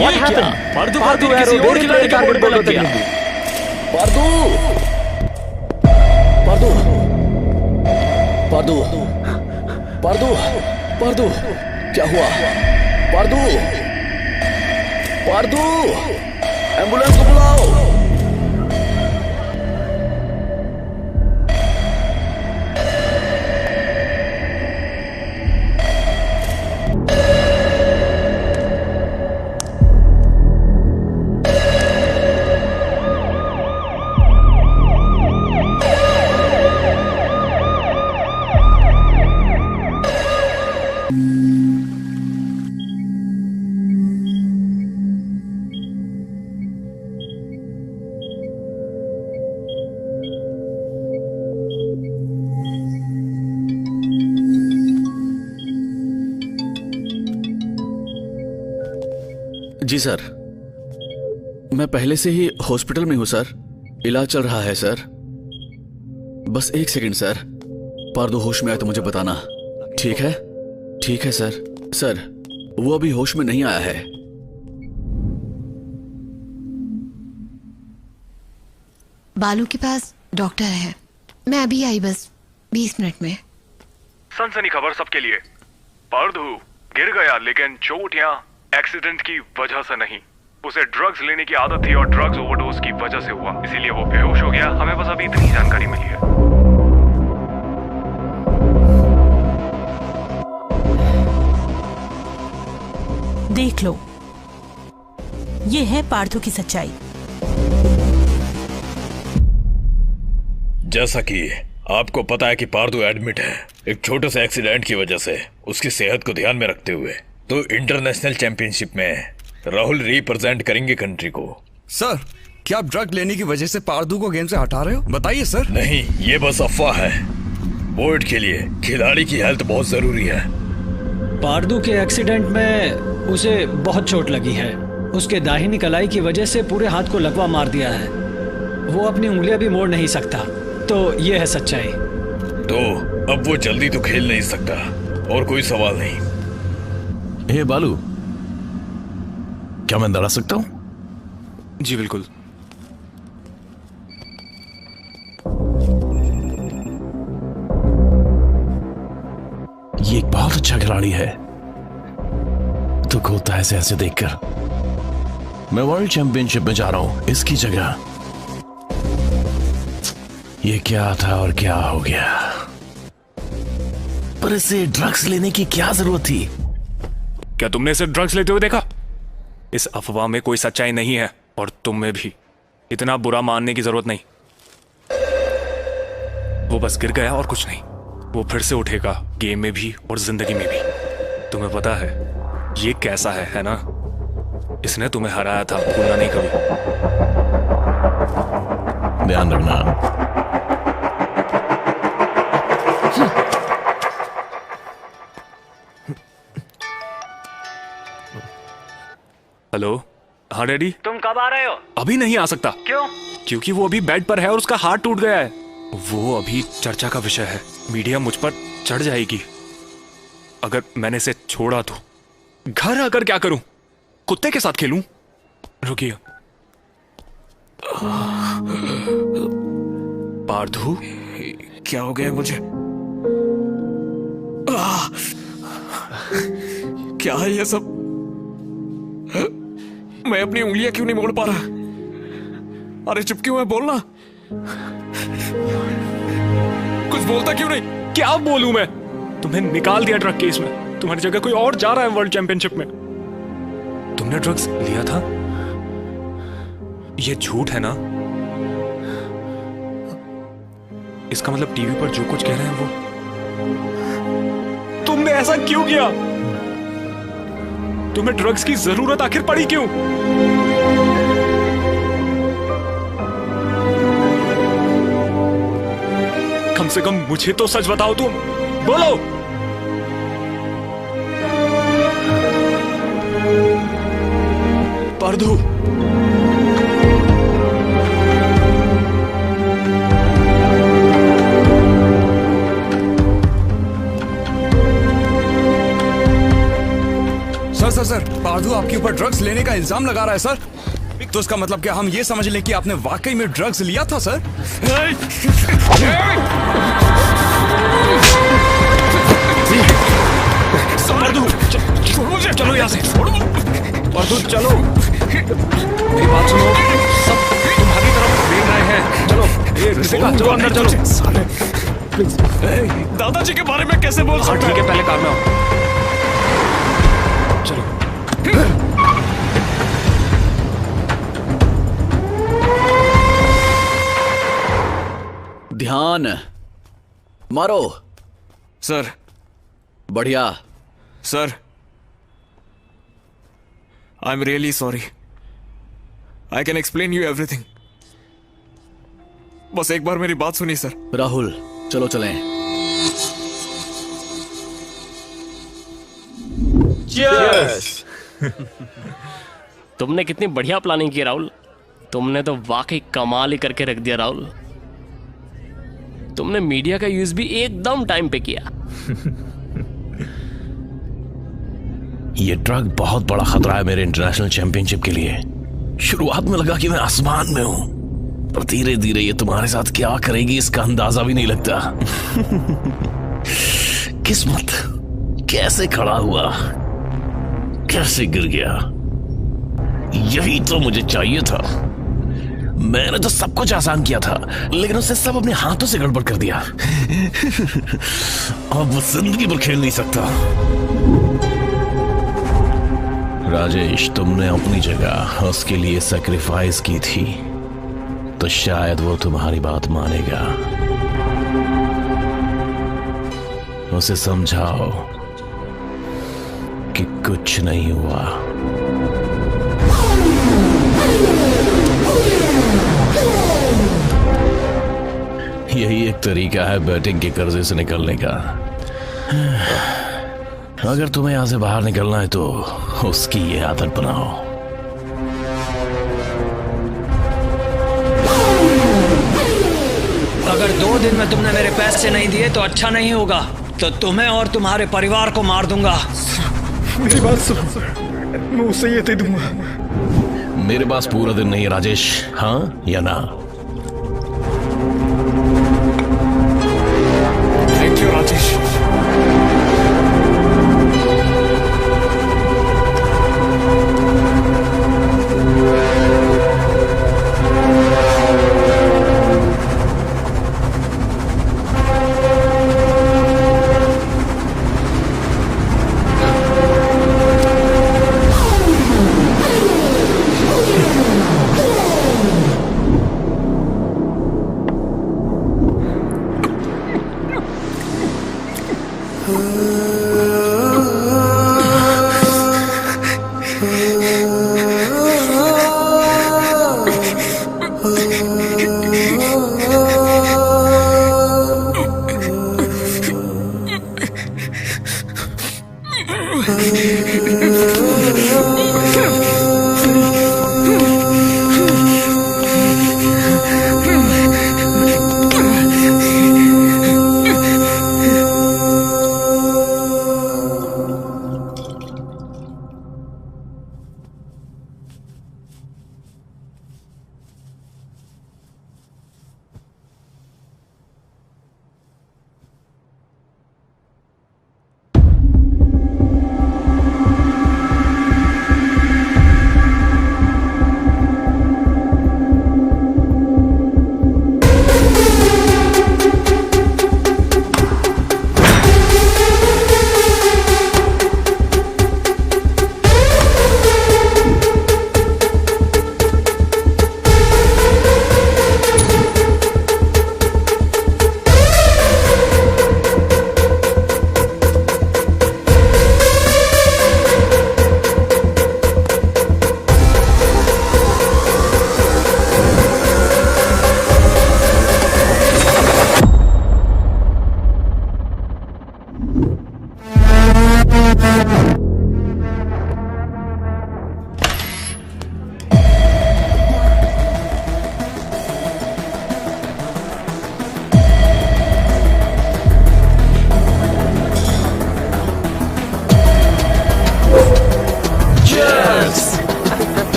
What happened? पार्दू किसी और खिलाड़ी के बोर्ड पर लग गया। पार्दू क्या हुआ? पार्दू एम्बुलेंस को बुलाओ। जी सर, मैं पहले से ही हॉस्पिटल में हूं सर। इलाज चल रहा है सर। बस 1 सेकंड सर। पार्दू होश में आया तो मुझे बताना। ठीक है? ठीक है सर। सर, वो अभी होश में नहीं आया है। बालू के पास डॉक्टर है। मैं अभी आई, बस 20 मिनट में। सनसनी खबर सबके लिए। पार्दू गिर गया, लेकिन चोट या एक्सीडेंट की वजह से नहीं। उसे ड्रग्स लेने की आदत थी और ड्रग्स ओवरडोज की वजह से हुआ, इसीलिए वो बेहोश हो गया। हमें बस अभी इतनी जानकारी मिली है। देख लो, ये है पार्थू की सच्चाई। जैसा कि आपको पता है कि पार्दू एडमिट है एक छोटे से एक्सीडेंट की वजह से। उसकी सेहत को ध्यान में रखते हुए तो इंटरनेशनल चैंपियनशिप में राहुल रिप्रेजेंट करेंगे कंट्री को। सर, क्या आप ड्रग लेने की वजह से पार्दू को गेम से हटा रहे हो? बताइए सर। नहीं, ये बस अफवाह है। बोर्ड के लिए खिलाड़ी की हेल्थ बहुत जरूरी है। पार्दू के एक्सीडेंट में उसे बहुत चोट लगी है। उसके दाहिनी कलाई की वजह से पूरे हाथ को लकवा मार दिया है। वो अपनी उंगलियां भी मोड़ नहीं सकता। तो ये है सच्चाई। तो अब वो जल्दी तो खेल नहीं सकता और कोई सवाल नहीं। हे बालू, क्या मैं अंदर आ सकता हूं? जी बिल्कुल। ये एक बहुत अच्छा खिलाड़ी है। दुख होता है ऐसे देखकर। मैं वर्ल्ड चैंपियनशिप में जा रहा हूं इसकी जगह। ये क्या था और क्या हो गया? पर इसे ड्रग्स लेने की क्या जरूरत थी? क्या तुमने इसे ड्रग्स लेते हुए देखा? इस अफवाह में कोई सच्चाई नहीं है और तुम में भी। इतना बुरा मानने की जरूरत नहीं। वो बस गिर गया और कुछ नहीं। वो फिर से उठेगा, गेम में भी और जिंदगी में भी। तुम्हें पता है ये कैसा है ना? इसने तुम्हें हराया था, भूलना नहीं कभी। ध्यान रखना। हेलो, हाँ डैडी। तुम कब आ रहे हो? अभी नहीं आ सकता। क्यों? क्योंकि वो अभी बेड पर है और उसका हाथ टूट गया है। वो अभी चर्चा का विषय है। मीडिया मुझ पर चढ़ जाएगी अगर मैंने इसे छोड़ा तो। घर आकर क्या करूं? कुत्ते के साथ खेलूं? रुकिए। पार्दू, क्या हो गया मुझे? क्या है ये सब? मैं अपनी उंगलियां क्यों नहीं मोड़ पा रहा? अरे चुप क्यों है? बोलना। कुछ बोलता क्यों नहीं? क्या बोलूं मैं? तुम्हें निकाल दिया ड्रग केस में। तुम्हारी जगह कोई और जा रहा है वर्ल्ड चैंपियनशिप में। तुमने ड्रग्स लिया था? ये झूठ है ना? इसका मतलब टीवी पर जो कुछ कह रहे हैं वो। तुमने ऐसा क्यों किया? तुम्हें ड्रग्स की जरूरत आखिर पड़ी क्यों? कम से कम मुझे तो सच बताओ तुम। बोलो। पार्दू, सर, पार्दू आपके ऊपर ड्रग्स लेने का इल्जाम लगा रहा है सर। तो इसका मतलब क्या हम ये समझ लें कि आपने वाकई में ड्रग्स लिया था सर? चलो यहाँ से, परदू चलो, मेरी बात सुनो, सब तुम्हारी तरफ देख रहे हैं। चलो ये ऋतिका, चलो अंदर चलो। दादाजी के बारे में कैसे बोल सकते? ठीक है, पहले कार में आओ। चलो। ध्यान मारो सर। बढ़िया sir, I am really sorry. I can explain you everything. बस एक बार मेरी बात सुनिए सर। राहुल चलो चलें। Cheers! तुमने कितनी बढ़िया प्लानिंग की राहुल। तुमने तो वाकई कमाल ही करके रख दिया राहुल। तुमने मीडिया का यूज भी एकदम टाइम पे किया। ये ड्रग बहुत बड़ा खतरा है मेरे इंटरनेशनल चैंपियनशिप के लिए। शुरुआत में लगा कि मैं आसमान में हूं, पर धीरे धीरे ये तुम्हारे साथ क्या करेगी इसका अंदाजा भी नहीं लगता। किस्मत कैसे खड़ा हुआ, कैसे गिर गया, यही तो मुझे चाहिए था। मैंने तो सब कुछ आसान किया था, लेकिन उसने सब अपने हाथों से गड़बड़ कर दिया। अब वो जिंदगी भर खेल नहीं सकता। राजेश, तुमने अपनी जगह उसके लिए सैक्रिफाइस की थी, तो शायद वो तुम्हारी बात मानेगा। उसे समझाओ कि कुछ नहीं हुआ। यही एक तरीका है बैटिंग के कर्जे से निकलने का। अगर तुम्हें यहां से बाहर निकलना है तो उसकी ये आदत बनाओ। अगर 2 दिन में तुमने मेरे पैसे नहीं दिए तो अच्छा नहीं होगा, तो तुम्हें और तुम्हारे परिवार को मार दूंगा। मेरी बात सुनो, मैं उसे ये दे दूंगा। मेरे पास पूरा दिन नहीं है राजेश, हाँ या ना? Thank you Rajesh.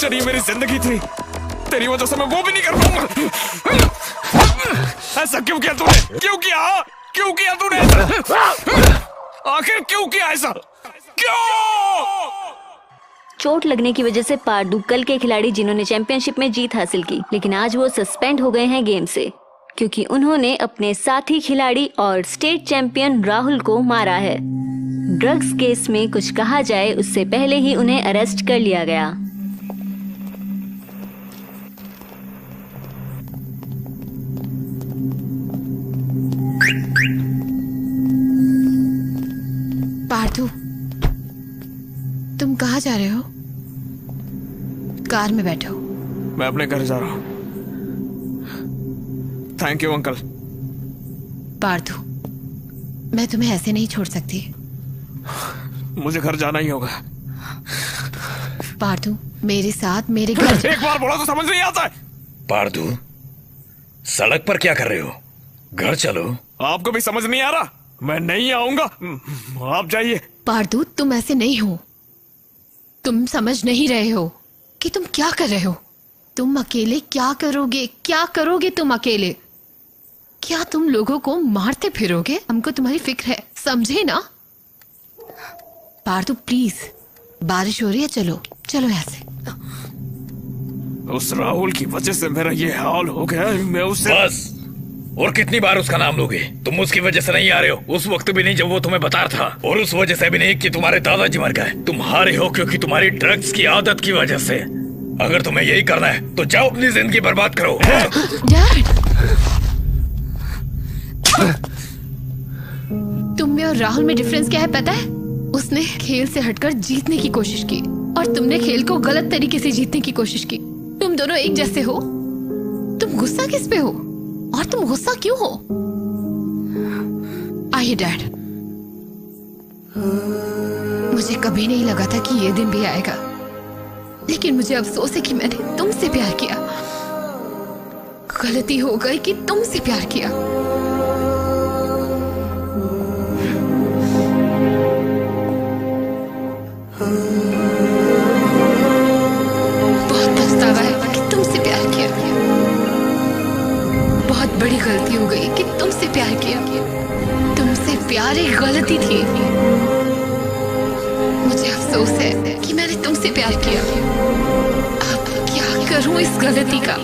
एक्शन ही मेरी जिंदगी थी। तेरी वजह से मैं वो भी नहीं कर पाऊंगा। ऐसा क्यों किया तूने? क्यों किया? क्यों किया तूने ऐसा? आखिर क्यों किया ऐसा? क्यों? चोट लगने की वजह से पार्दू कल के खिलाड़ी जिन्होंने चैंपियनशिप में जीत हासिल की, लेकिन आज वो सस्पेंड हो गए हैं गेम से क्योंकि उन्होंने अपने साथी खिलाड़ी और स्टेट चैंपियन राहुल को मारा है। ड्रग्स केस में कुछ कहा जाए उससे पहले ही उन्हें अरेस्ट कर लिया गया। पार्थू, तुम कहाँ जा रहे हो? कार में बैठो। मैं अपने घर जा रहा हूँ। Thank you uncle. पार्थू, मैं तुम्हें ऐसे नहीं छोड़ सकती। मुझे घर जाना ही होगा। पार्थू, मेरे साथ मेरे घर। एक बार बोला तो समझ नहीं आता है। पार्थू, सड़क पर क्या कर रहे हो? घर चलो। आपको भी समझ नहीं आ रहा? मैं नहीं आऊंगा, आप जाइए। पार्थू, तुम ऐसे नहीं हो। तुम समझ नहीं रहे हो कि तुम क्या कर रहे हो। तुम अकेले क्या करोगे? क्या करोगे तुम अकेले? क्या तुम लोगों को मारते फिरोगे? हमको तुम्हारी फिक्र है, समझे ना? पार्थू प्लीज, बारिश हो रही है, चलो चलो यहाँ से। उस राहुल की वजह से मेरा ये हाल हो गया। मैं उससे बस, और कितनी बार उसका नाम लोगे? तुम उसकी वजह से नहीं आ रहे हो, उस वक्त भी नहीं जब वो तुम्हें बता रहा था, और उस वजह से भी नहीं कि तुम्हारे दादाजी मर गए। तुम हारे हो क्योंकि तुम्हारी ड्रग्स की आदत की वजह से। अगर तुम्हें यही करना है तो जाओ अपनी जिंदगी बर्बाद करो। डैड, तुम में और राहुल में डिफरेंस क्या है पता है? उसने खेल से हटकर जीतने की कोशिश की और तुमने खेल को गलत तरीके से जीतने की कोशिश की। तुम दोनों एक जैसे हो। तुम गुस्सा किस पे हो और तुम गुस्सा क्यों हो? आइए डैड, मुझे कभी नहीं लगा था कि ये दिन भी आएगा, लेकिन मुझे अफसोस है कि मैंने तुमसे प्यार किया। गलती हो गई कि तुमसे प्यार किया। बहुत पछतावा है कि तुमसे प्यार किया। बहुत बड़ी गलती हो गई कि तुमसे प्यार किया। तुमसे प्यार एक गलती थी। मुझे अफसोस है कि मैंने तुमसे प्यार किया। अब क्या करूं इस गलती का?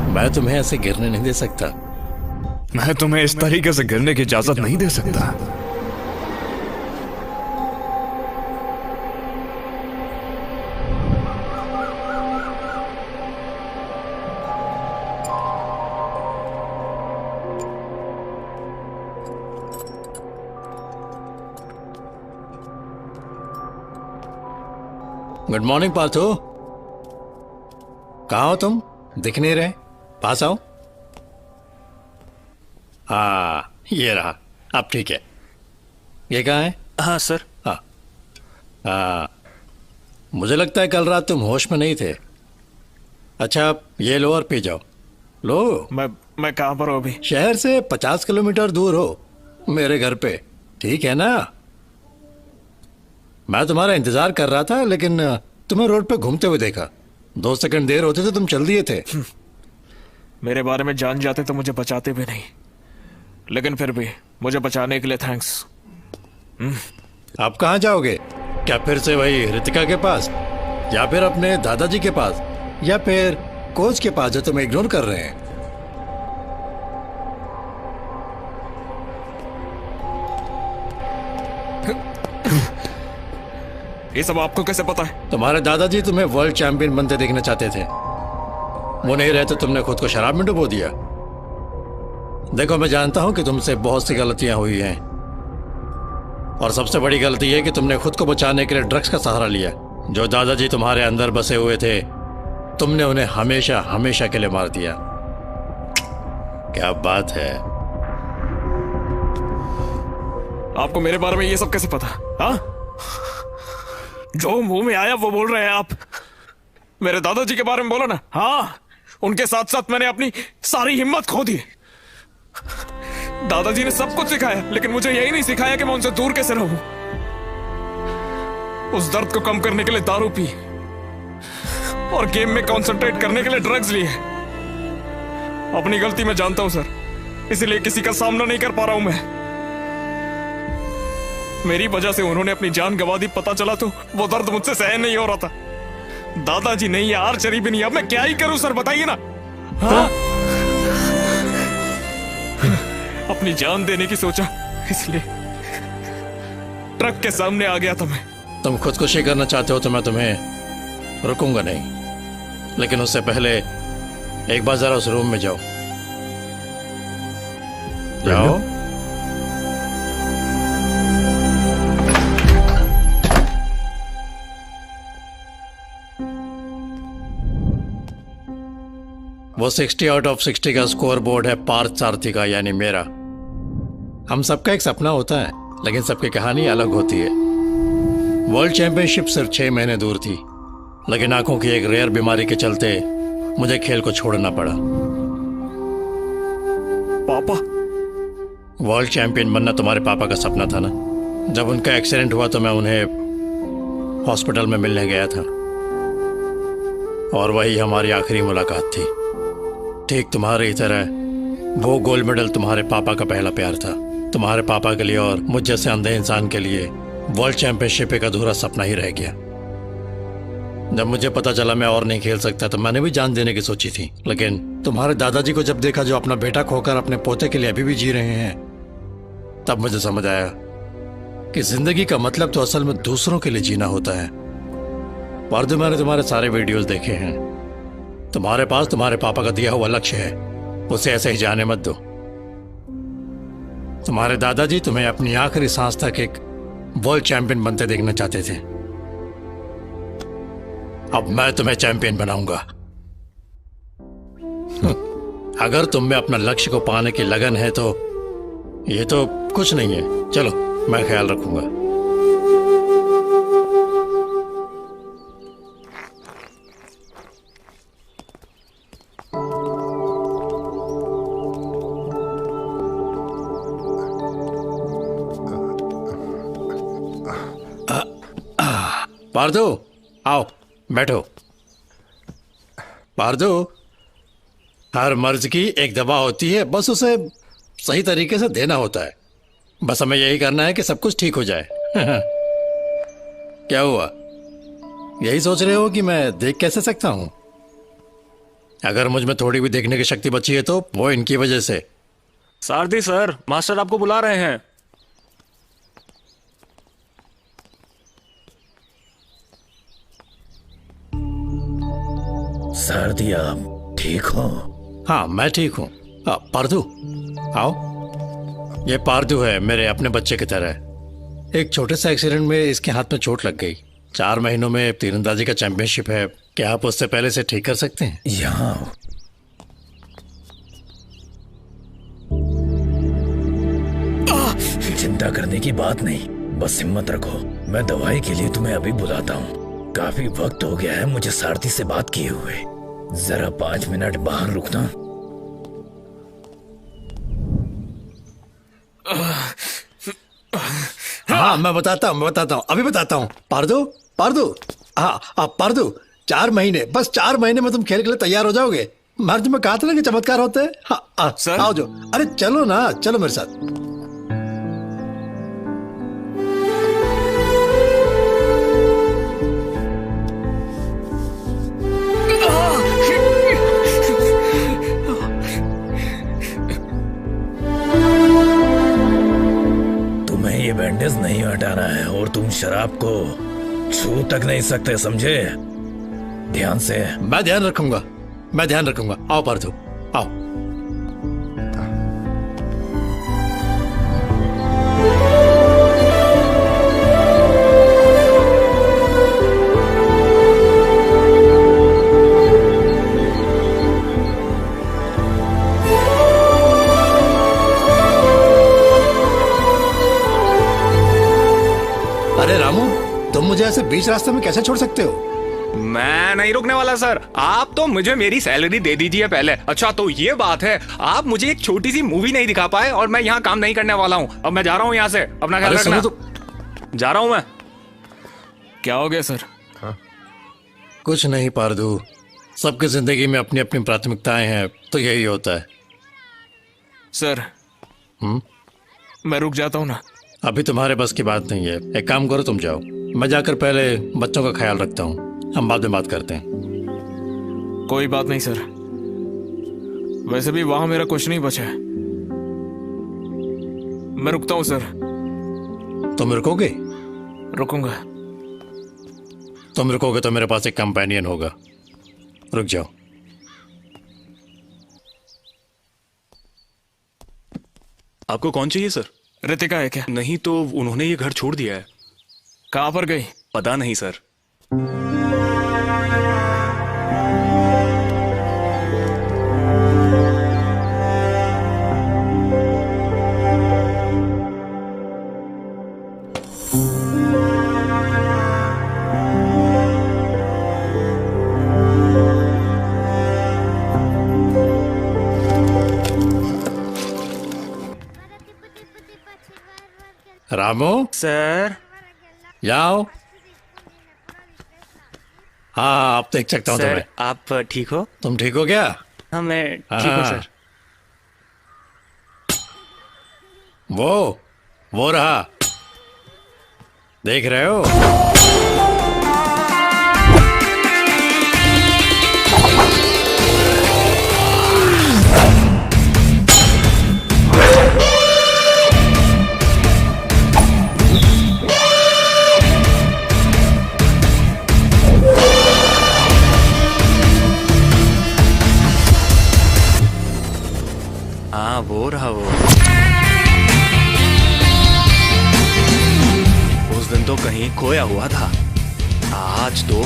मैं तुम्हें ऐसे गिरने नहीं दे सकता। मैं तुम्हें इस तरीके से गिरने की इजाजत नहीं दे सकता। Good morning Partho. कहाँ हो तुम? दिख नहीं रहे, पास आओ। हाँ, ये रहा। अब ठीक है। ये कहाँ है? हाँ सर। हाँ, मुझे लगता है कल रात तुम होश में नहीं थे। अच्छा, ये लो और पी जाओ। लो। मैं कहाँ पर हूँ अभी? शहर से 50 किलोमीटर दूर हो, मेरे घर पे। ठीक है ना? मैं तुम्हारा इंतजार कर रहा था, लेकिन तुम्हें रोड पे घूमते हुए देखा। 2 सेकंड देर होते तो तुम चल दिए थे। मेरे बारे में जान जाते तो मुझे बचाते भी नहीं, लेकिन फिर भी मुझे बचाने के लिए थैंक्स। आप कहाँ जाओगे? क्या फिर से वही रितिका के पास, या फिर अपने दादाजी के पास, या फिर कोच के पास जो तुम्हें इग्नोर कर रहे हैं? ये सब आपको कैसे पता है? तुम्हारे दादाजी तुम्हें वर्ल्ड चैंपियन बनते देखना चाहते थे। वो नहीं रहे तो तुमने खुद को शराब में डुबो दिया। देखो, मैं जानता हूं कि तुमसे बहुत सी गलतियां हुई हैं, और सबसे बड़ी गलती है कि तुमने खुद को बचाने के लिए ड्रग्स का सहारा लिया। जो दादाजी तुम्हारे अंदर बसे हुए थे, तुमने उन्हें हमेशा हमेशा के लिए मार दिया। क्या बात है, आपको मेरे बारे में ये सब कैसे पता? हाँ, जो मुंह में आया वो बोल रहे हैं आप। मेरे दादाजी के बारे में बोला ना। हाँ, उनके साथ साथ मैंने अपनी सारी हिम्मत खो दी। दादाजी ने सब कुछ सिखाया, लेकिन मुझे यही नहीं सिखाया कि मैं उनसे दूर कैसे रहूं। उस दर्द को कम करने के लिए दारू पी और गेम में कंसंट्रेट करने के लिए ड्रग्स लिए। अपनी गलती मैं जानता हूं सर, इसलिए किसी का सामना नहीं कर पा रहा हूं मैं। मेरी वजह से उन्होंने अपनी जान गंवा दी। पता चला तो वो दर्द मुझसे सहन नहीं हो रहा था। दादाजी नहीं है, आर्चरी भी नहीं। अब मैं क्या ही करूं सर, बताइए ना। हाँ? अपनी जान देने की सोचा, इसलिए ट्रक के सामने आ गया था मैं। तुम खुदकुशी करना चाहते हो तो मैं तुम्हें रुकूंगा नहीं, लेकिन उससे पहले एक बार जरा उस रूम में जाओ। जाओ। वो 60 आउट ऑफ 60 का स्कोर बोर्ड है पार्थ सारथी का, यानी मेरा। हम सबका एक सपना होता है, लेकिन सबकी कहानी अलग होती है। वर्ल्ड चैंपियनशिप सिर्फ 6 महीने दूर थी, लेकिन आंखों की एक रेयर बीमारी के चलते मुझे खेल को छोड़ना पड़ा। पापा? वर्ल्ड चैंपियन बनना तुम्हारे पापा का सपना था ना। जब उनका एक्सीडेंट हुआ तो मैं उन्हें हॉस्पिटल में मिलने गया था, और वही हमारी आखिरी मुलाकात थी। ठीक तुम्हारी तरह वो गोल्ड मेडल तुम्हारे पापा का पहला प्यार था। तुम्हारे पापा के लिए और मुझ जैसे अंधे इंसान के लिए वर्ल्ड चैंपियनशिप एक अधूरा सपना ही रह गया। जब मुझे पता चला मैं और नहीं खेल सकता तो मैंने भी जान देने की सोची थी, लेकिन तुम्हारे दादाजी को जब देखा जो अपना बेटा खोकर अपने पोते के लिए अभी भी जी रहे हैं, तब मुझे समझ आया कि जिंदगी का मतलब तो असल में दूसरों के लिए जीना होता है। पार्थू, मैंने तुम्हारे सारे वीडियोस देखे हैं। तुम्हारे पास तुम्हारे पापा का दिया हुआ लक्ष्य है, उसे ऐसे ही जाने मत दो। तुम्हारे दादाजी तुम्हें अपनी आखिरी सांस तक एक वर्ल्ड चैंपियन बनते देखना चाहते थे। अब मैं तुम्हें चैंपियन बनाऊंगा। अगर तुम में अपना लक्ष्य को पाने की लगन है तो ये तो कुछ नहीं है। चलो, मैं ख्याल रखूंगा। पार्थू, आओ बैठो। पार्थू, हर मर्ज की एक दवा होती है, बस उसे सही तरीके से देना होता है। बस हमें यही करना है कि सब कुछ ठीक हो जाए। क्या हुआ, यही सोच रहे हो कि मैं देख कैसे सकता हूं? अगर मुझ में थोड़ी भी देखने की शक्ति बची है तो वो इनकी वजह से। सारथी सर, मास्टर आपको बुला रहे हैं। सारथी, आप ठीक हो? हाँ, मैं ठीक हूँ। पार्थू, आओ। ये पार्थू है, मेरे अपने बच्चे की तरह। एक छोटे से एक्सीडेंट में इसके हाथ में चोट लग गई। 4 महीनों में तीरंदाजी का चैंपियनशिप है। क्या आप उससे पहले से ठीक कर सकते हैं? यहाँ चिंता करने की बात नहीं, बस हिम्मत रखो। मैं दवाई के लिए तुम्हें अभी बुलाता हूँ। काफी वक्त हो गया है मुझे सारथी से बात किए हुए। जरा 5 मिनट बाहर रुकना। हाँ, मैं बताता हूँ, अभी बताता हूँ। पार्थू, हाँ, पार्थू, 4 महीने, बस 4 महीने में तुम खेल के लिए तैयार हो जाओगे। मैं तुम्हें कहा था ना कि चमत्कार होते हैं। हाँ, आओ जो। अरे चलो ना, चलो मेरे साथ। बैंडेज नहीं हटाना है और तुम शराब को छू तक नहीं सकते, समझे? ध्यान से। मैं ध्यान रखूंगा। आओ पार्थू, आओ। तुम मुझे ऐसे बीच रास्ते में कैसे छोड़ सकते हो? मैं नहीं रुकने वाला सर। आप तो मुझे मेरी सैलरी दे दीजिए पहले। अच्छा तो ये बात है, आप मुझे एक छोटी सी मूवी नहीं दिखा पाए और मैं यहाँ काम नहीं करने वाला हूँ। अब मैं जा रहा हूँ यहाँ से, अपना ख्याल रखना। जा रहा हूँ मैं। क्या हो गया सर? कुछ नहीं पारदू, सबकी जिंदगी में अपनी अपनी प्राथमिकताएं हैं, तो यही होता है। सर मैं रुक जाता हूँ ना। अभी तुम्हारे बस की बात नहीं है। एक काम करो, तुम जाओ, मैं जाकर पहले बच्चों का ख्याल रखता हूँ, हम बाद में बात करते हैं। कोई बात नहीं सर, वैसे भी वहां मेरा कुछ नहीं बचा है। मैं रुकता हूँ सर। तुम रुकोगे? रुकूंगा। तुम रुकोगे तो मेरे पास एक कंपेनियन होगा। रुक जाओ। आपको कौन चाहिए सर? रितिका है क्या? नहीं तो उन्होंने ये घर छोड़ दिया है। कहाँ पर गई? पता नहीं सर। रामू सर। जाओ। हाँ, अब देख सकता हूँ तुम्हें। आप ठीक हो? तुम ठीक हो क्या? हाँ मैं ठीक हूँ सर। वो रहा, देख रहे हो? हाँ वो रहा वो। उस दिन तो कहीं खोया हुआ था, आज तो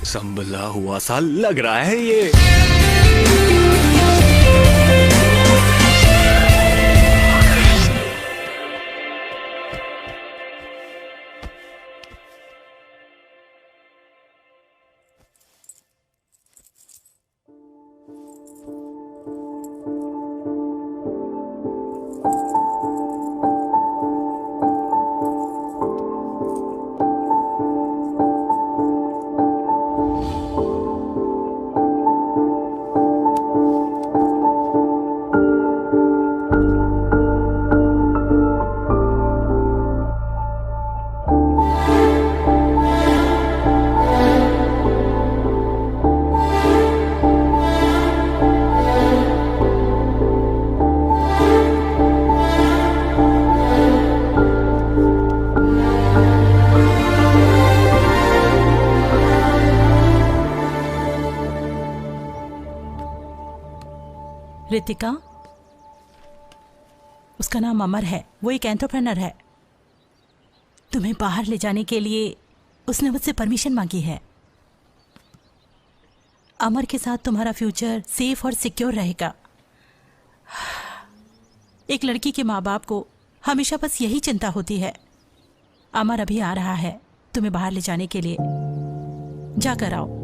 संभला हुआ सा लग रहा है ये। रितिका, उसका नाम अमर है, वो एक एंटरप्रेन्योर है। तुम्हें बाहर ले जाने के लिए उसने मुझसे परमिशन मांगी है। अमर के साथ तुम्हारा फ्यूचर सेफ और सिक्योर रहेगा। एक लड़की के माँ बाप को हमेशा बस यही चिंता होती है। अमर अभी आ रहा है तुम्हें बाहर ले जाने के लिए, जाकर आओ।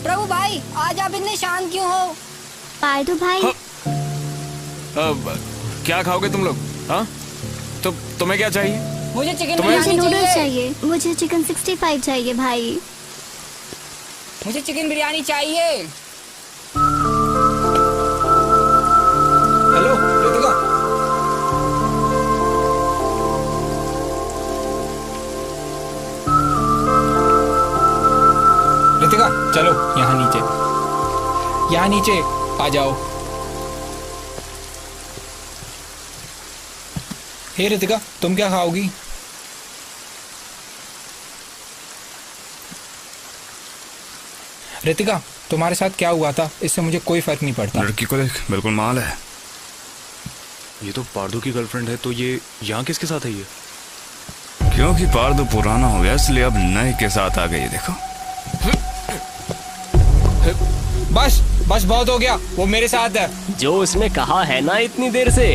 प्रभु भाई, आज आप इतने शांत क्यों हो? पार्दू भाई। क्या खाओगे तुम लोग? हाँ, तो तुम्हें क्या चाहिए? मुझे चिकन बिरयानी नूडल्स चाहिए। मुझे चिकन 65 चाहिए भाई। मुझे चिकन बिरयानी चाहिए। हेलो रितिका। रितिका चलो यहाँ नीचे, यहाँ नीचे आ जाओ। हे रितिका, तुम क्या खाओगी? रितिका, तुम्हारे साथ क्या हुआ था इससे मुझे कोई फर्क नहीं पड़ता। लड़की को देख, बिल्कुल माल है। ये तो पार्दू की गर्लफ्रेंड है, तो ये यहाँ किसके साथ है ये? क्योंकि पार्दू पुराना हो गया इसलिए अब नए के साथ आ गई। देखो बस बस बहुत हो गया, वो मेरे साथ है। जो उसने कहा है ना इतनी देर से,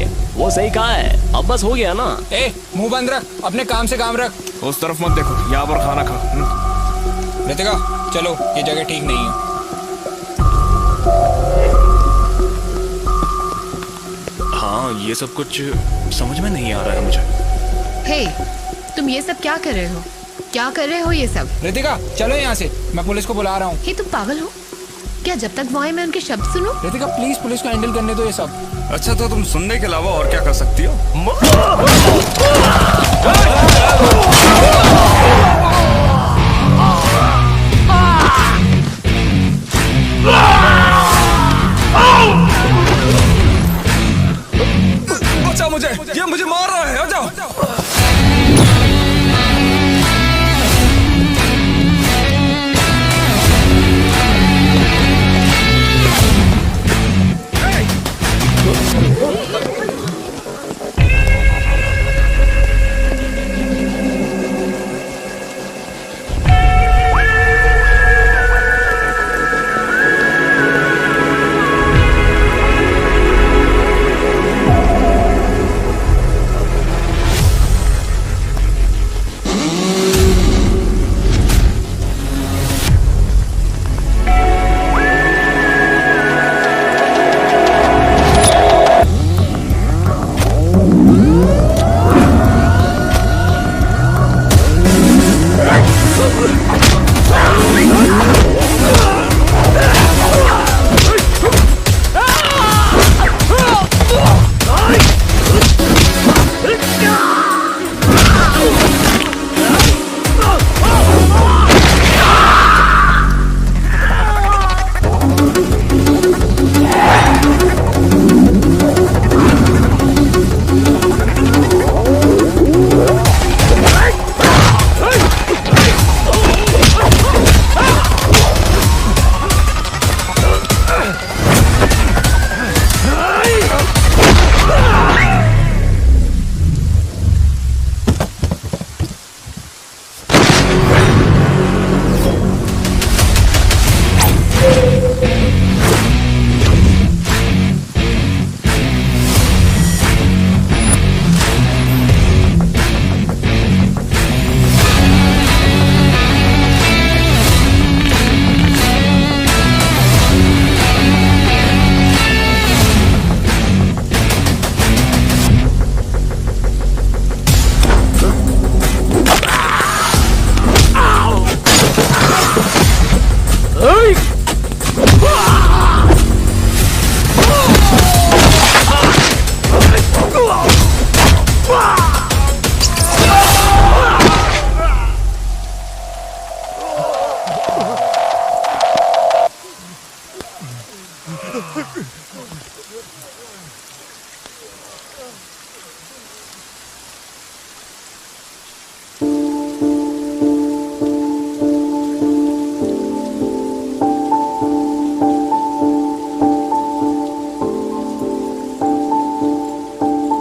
वो सही कहा है, अब बस हो गया ना। ए मुंह बंद रख, अपने काम से काम रख। उस तरफ मत देखो, यहाँ पर खाना खा। रितिका चलो, ये जगह ठीक नहीं है। हाँ ये सब कुछ समझ में नहीं आ रहा है मुझे। हे, तुम ये सब क्या कर रहे हो? क्या कर रहे हो ये सब? रितिका चलो यहाँ से, मैं पुलिस को बुला रहा हूँ। हे, तुम पागल हो क्या? जब तक वो आए मैं उनके शब्द सुनूं? रितिका प्लीज पुलिस को हैंडल करने दो ये सब। अच्छा तो तुम सुनने के अलावा और क्या कर सकती हो? बचा मुझे, ये मुझे मार रहा है, आ जाओ।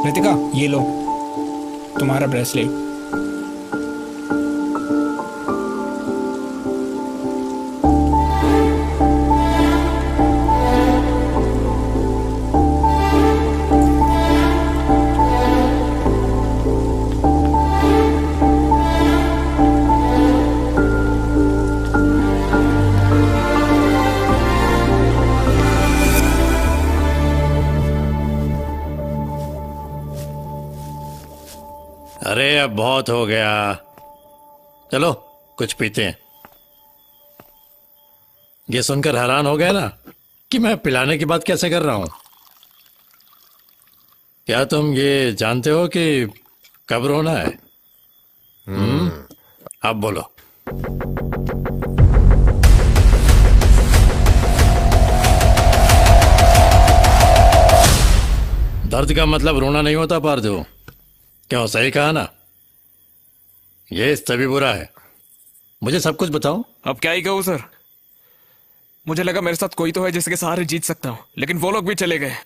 रितिका ये लो तुम्हारा ब्रेसलेट। अरे अब बहुत हो गया, चलो कुछ पीते हैं। ये सुनकर हैरान हो गए ना कि मैं पिलाने की बात कैसे कर रहा हूं। क्या तुम ये जानते हो कि कब रोना है? अब बोलो। दर्द का मतलब रोना नहीं होता पार्थू। क्यों, सही कहा ना? ये इससे भी बुरा है। मुझे सब कुछ बताओ। अब क्या ही कहूं सर, मुझे लगा मेरे साथ कोई तो है जिसके सहारे जीत सकता हूं, लेकिन वो लोग भी चले गए।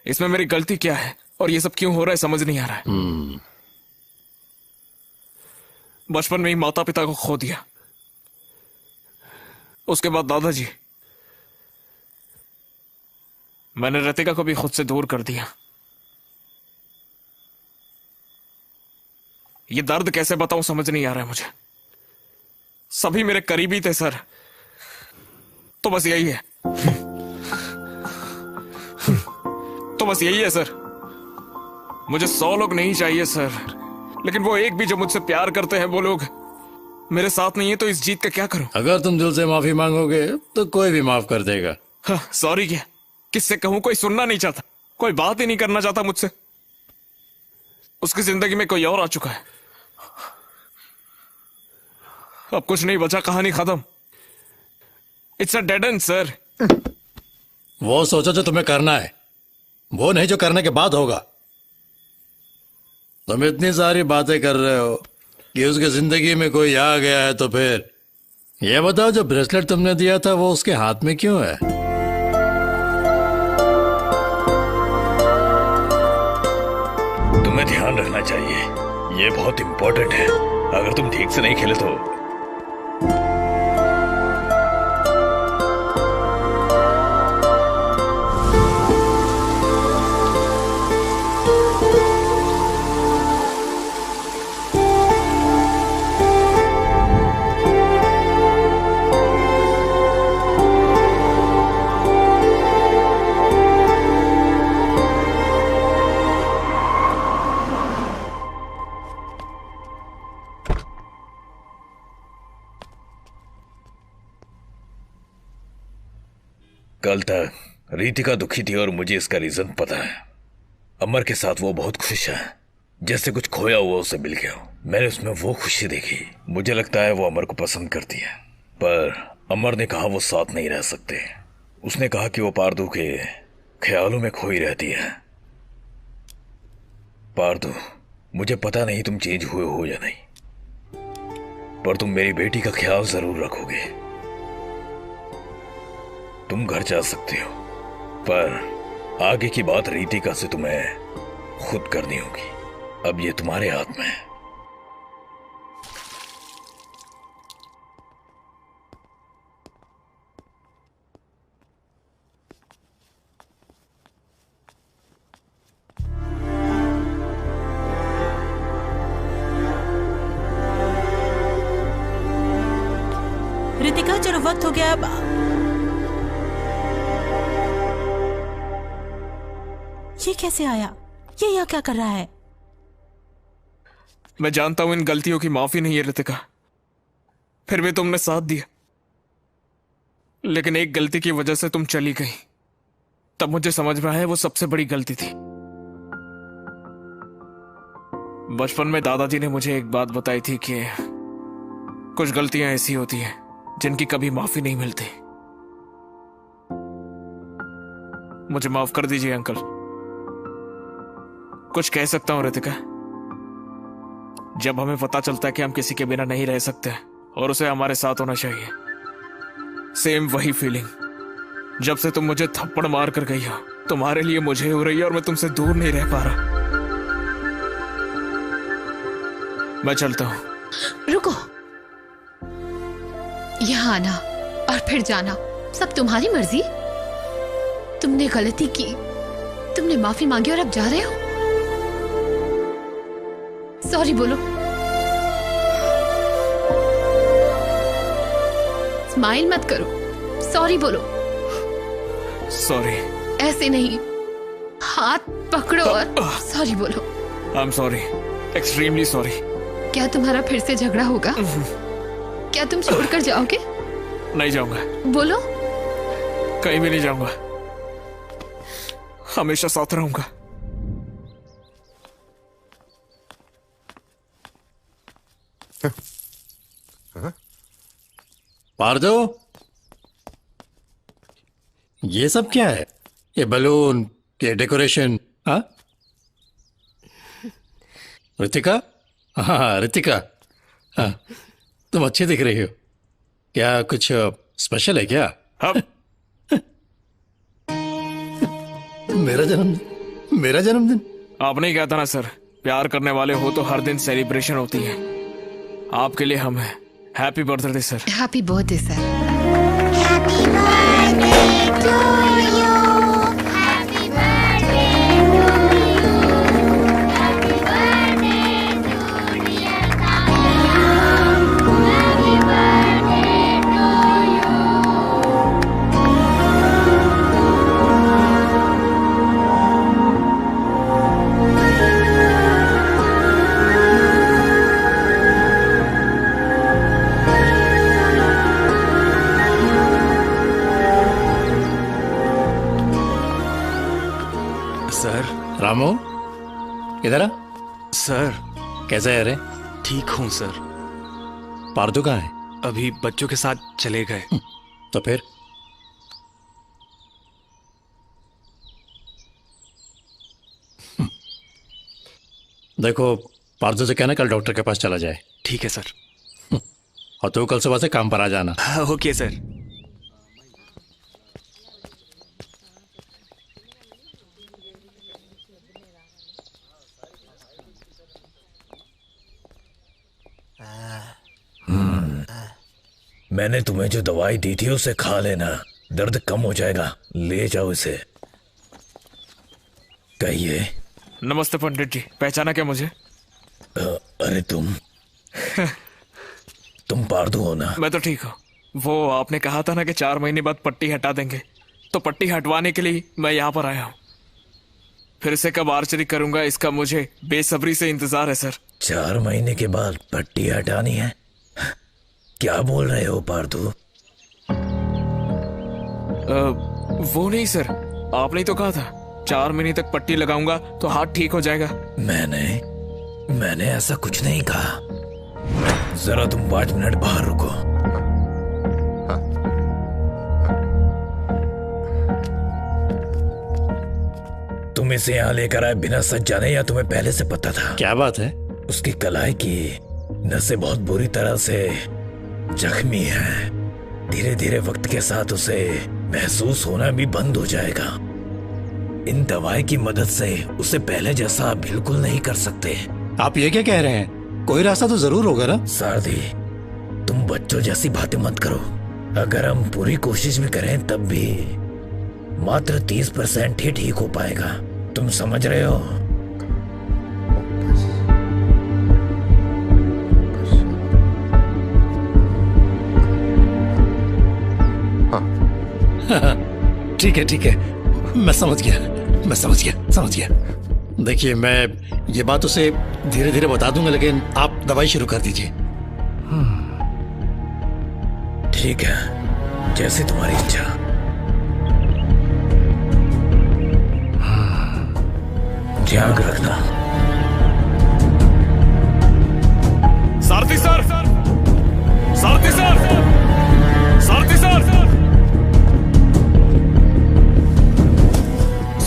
इसमें मेरी गलती क्या है और ये सब क्यों हो रहा है समझ नहीं आ रहा है। बचपन में ही माता पिता को खो दिया, उसके बाद दादाजी। मैंने रितिका को भी खुद से दूर कर दिया। ये दर्द कैसे बताऊं समझ नहीं आ रहा है मुझे। सभी मेरे करीबी थे सर, तो बस यही है। तो बस यही है सर। मुझे 100 लोग नहीं चाहिए सर, लेकिन वो एक भी जो मुझसे प्यार करते हैं वो लोग मेरे साथ नहीं है, तो इस जीत का क्या करूं? अगर तुम दिल से माफी मांगोगे तो कोई भी माफ कर देगा। हाँ, सॉरी क्या किससे कहूं? कोई सुनना नहीं चाहता, कोई बात ही नहीं करना चाहता मुझसे। उसकी जिंदगी में कोई और आ चुका है। अब कुछ नहीं बचा, कहानी खत्म। It's a dead and sir. वो सोचो जो तुम्हें करना है, वो नहीं जो करने के बाद होगा। तुम इतनी सारी बातें कर रहे हो कि उसकी जिंदगी में कोई आ गया है, तो फिर ये बताओ जो ब्रेसलेट तुमने दिया था वो उसके हाथ में क्यों है? तुम्हें ध्यान रखना चाहिए, ये बहुत इंपॉर्टेंट है। अगर तुम ठीक से नहीं खेले तो कल तक रितिका दुखी थी और मुझे इसका रीजन पता है। अमर के साथ वो बहुत खुश है, जैसे कुछ खोया हुआ उसे मिल गया हो। मैंने उसमें वो खुशी देखी। मुझे लगता है वो अमर को पसंद करती है, पर अमर ने कहा वो साथ नहीं रह सकते। उसने कहा कि वो पारदू के ख्यालों में खोई रहती है। पारदू, मुझे पता नहीं तुम चेंज हुए हो या नहीं, पर तुम मेरी बेटी का ख्याल जरूर रखोगे। तुम घर जा सकते हो, पर आगे की बात रितिका से तुम्हें खुद करनी होगी। अब ये तुम्हारे हाथ में है। रितिका, चलो वक्त हो गया। अब ये कैसे आया? ये यहाँ क्या कर रहा है? मैं जानता हूं इन गलतियों की माफी नहीं है रितिका, फिर भी तुमने साथ दिया। लेकिन एक गलती की वजह से तुम चली गई, तब मुझे समझ में आया वो सबसे बड़ी गलती थी। बचपन में दादाजी ने मुझे एक बात बताई थी कि कुछ गलतियां ऐसी होती हैं जिनकी कभी माफी नहीं मिलती। मुझे माफ कर दीजिए अंकल। कुछ कह सकता हूं रितिका? जब हमें पता चलता है कि हम किसी के बिना नहीं रह सकते और उसे हमारे साथ होना चाहिए, सेम वही फीलिंग जब से तुम मुझे थप्पड़ मार कर गई हो, तुम्हारे लिए मुझे हो रही है और मैं तुमसे दूर नहीं रह पा रहा। मैं चलता हूं। रुको, यहाँ आना और फिर जाना सब तुम्हारी मर्जी। तुमने गलती की, तुमने माफी मांगी और अब जा रहे हो। सॉरी बोलो। स्माइल मत करो, सॉरी बोलो। सॉरी। ऐसे नहीं, हाथ पकड़ो और सॉरी बोलो। I am sorry, extremely sorry. क्या तुम्हारा फिर से झगड़ा होगा? क्या तुम छोड़कर जाओगे? नहीं जाऊंगा। बोलो। कहीं भी नहीं जाऊंगा, हमेशा साथ रहूंगा। पारदू, ये सब क्या है? ये बलून, ये डेकोरेशन? हाँ रितिका? हाँ रितिका, हाँ तुम अच्छी दिख रही हो। क्या कुछ स्पेशल है क्या? मेरा जन्मदिन? आप नहीं कहता ना सर, प्यार करने वाले हो तो हर दिन सेलिब्रेशन होती है। आपके लिए हम हैं। Happy birthday sir. Happy birthday sir. Happy birthday to you. Ramu इधर आ। सर कैसा है रे? ठीक हूँ सर। पार्थू कहाँ है? अभी बच्चों के साथ चले गए। तो फिर देखो, पार्थू से कहना कल डॉक्टर के पास चला जाए। ठीक है सर। और तू कल सुबह से काम पर आ जाना। Okay sir. मैंने तुम्हें जो दवाई दी थी उसे खा लेना, दर्द कम हो जाएगा। ले जाओ इसे। कहिए। नमस्ते पंडित जी, पहचाना क्या मुझे? अरे तुम पार्थू हो ना? मैं तो ठीक हूँ। वो आपने कहा था ना कि 4 महीने बाद पट्टी हटा देंगे, तो पट्टी हटवाने के लिए मैं यहाँ पर आया हूँ। फिर से कब आर्चरी करूंगा इसका मुझे बेसब्री से इंतजार है सर। 4 महीने के बाद पट्टी हटानी है? क्या बोल रहे हो पार्थू? वो नहीं सर, आपने ही तो कहा था 4 महीने तक पट्टी लगाऊंगा तो हाथ ठीक हो जाएगा। मैंने ऐसा कुछ नहीं कहा। जरा तुम 5 मिनट बाहर रुको। तुम इसे यहाँ लेकर आए बिना सच जाने, या तुम्हें पहले से पता था? क्या बात है? उसकी कलाई की नसें बहुत बुरी तरह से जख्मी है। धीरे धीरे वक्त के साथ उसे महसूस होना भी बंद हो जाएगा। इन दवाई की मदद से उसे पहले जैसा बिल्कुल नहीं कर सकते। आप ये क्या कह रहे हैं? कोई रास्ता तो जरूर होगा ना? सारथी, तुम बच्चों जैसी बातें मत करो। अगर हम पूरी कोशिश भी करें तब भी मात्र 30% ही ठीक हो पाएगा। तुम समझ रहे हो? ठीक है, मैं समझ गया। देखिए, मैं ये बात उसे धीरे धीरे बता दूंगा, लेकिन आप दवाई शुरू कर दीजिए। ठीक है, जैसे तुम्हारी इच्छा। ध्यान रखना। सारथी सर, सारथी सर, सारथी सर।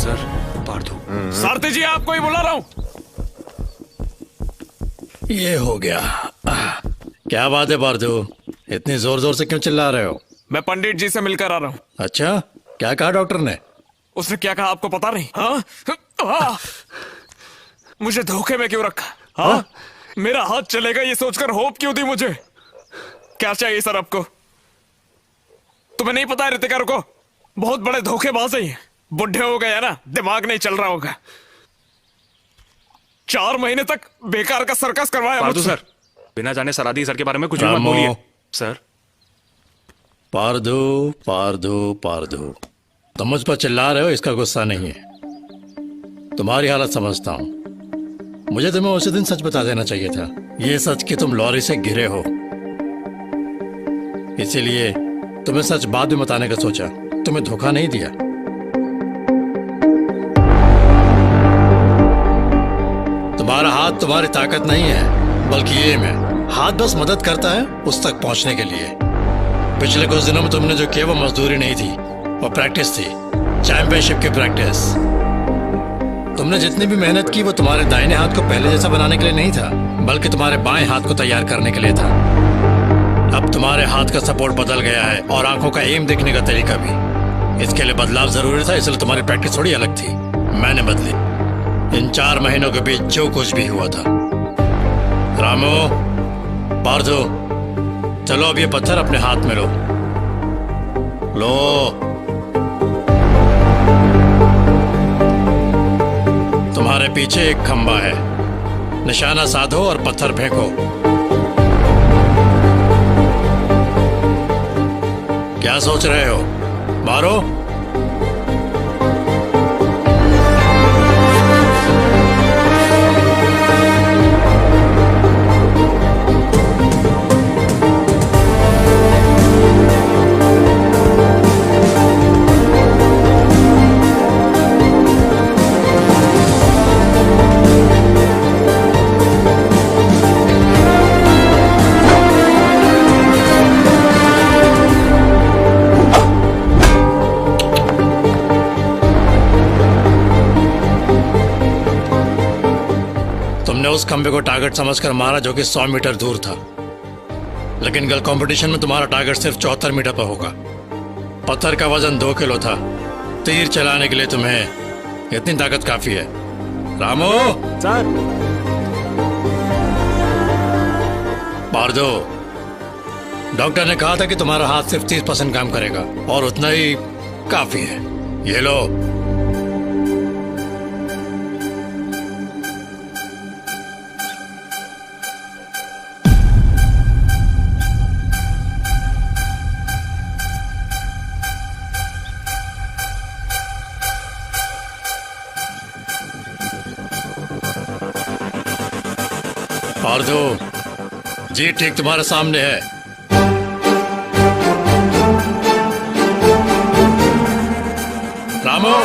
सर, पार्थू। सारथी जी, आपको ही बुला रहा हूँ। ये हो गया। क्या बात है पार्थू, इतनी जोर जोर से क्यों चिल्ला रहे हो? मैं पंडित जी से मिलकर आ रहा हूँ। अच्छा, क्या कहा डॉक्टर ने? उसने क्या कहा आपको पता नहीं? हाँ? मुझे धोखे में क्यों रखा? हाँ? मेरा हाथ चलेगा ये सोचकर होप क्यों दी मुझे? क्या चाहिए सर आपको? तुम्हें नहीं पता है रितिका को बहुत बड़े धोखेबाज है। बुढ़े हो गए ना, दिमाग नहीं चल रहा होगा। 4 महीने तक बेकार का सर्कस करवाया पार्थू सर, बिना जाने सरादी सर के बारे में कुछ भी मत बोलिए। सर, पार्थू, तुम मुझ पर चिल्ला रहे हो, इसका गुस्सा नहीं है। तुम्हारी हालत समझता हूं। मुझे तुम्हें उसी दिन सच बता देना चाहिए था। ये सच कि तुम लॉरी से गिरे हो, इसीलिए तुम्हें सच बाद में बताने का सोचा। तुम्हें धोखा नहीं दिया। तुम्हारा हाथ तुम्हारी ताकत नहीं है, बल्कि एम है। हाथ बस मदद करता है उस तक पहुंचने के लिए। पिछले कुछ दिनों में तुमने जो किया वो मजदूरी नहीं थी, वो प्रैक्टिस थी, चैंपियनशिप की प्रैक्टिस। तुमने जितनी भी मेहनत की वो तुम्हारे दाहिने हाथ को पहले जैसा बनाने के लिए नहीं था, बल्कि तुम्हारे बाएं हाथ को तैयार करने के लिए था। अब तुम्हारे हाथ का सपोर्ट बदल गया है और आंखों का एम देखने का तरीका भी। इसके लिए बदलाव जरूरी था, इसलिए तुम्हारी प्रैक्टिस थोड़ी अलग थी। मैंने बदली। इन 4 महीनों के बीच जो कुछ भी हुआ था। रामू, पार्थू, चलो अब ये पत्थर अपने हाथ में लो। तुम्हारे पीछे एक खंबा है, निशाना साधो और पत्थर फेंको। क्या सोच रहे हो? मारो। हमने उस खंबे को टारगेट समझकर मारा जो कि 100 मीटर दूर था, लेकिन कल कंपटीशन में तुम्हारा टारगेट सिर्फ 74 मीटर पर होगा। पत्थर का वजन 2 किलो था। तीर चलाने के लिए तुम्हें इतनी ताकत काफी है। रामो सर। पार्दो, डॉक्टर ने कहा था कि तुम्हारा हाथ सिर्फ 30% काम करेगा और उतना ही काफी है। ये लो। पार्दो, जी ठीक तुम्हारे सामने है। रामो,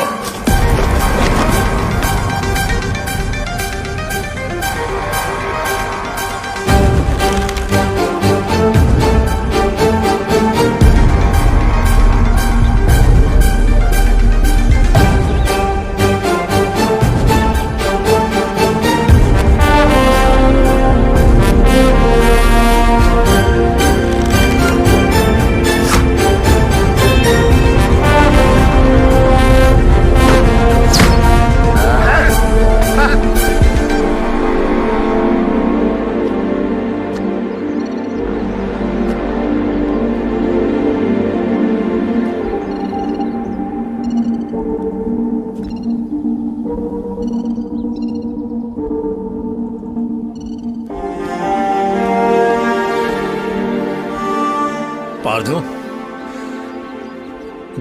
पार्दो,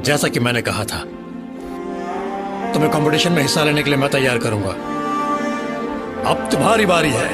जैसा कि मैंने कहा था, तुम्हें कंपटीशन में हिस्सा लेने के लिए मैं तैयार करूंगा। अब तुम्हारी बारी है।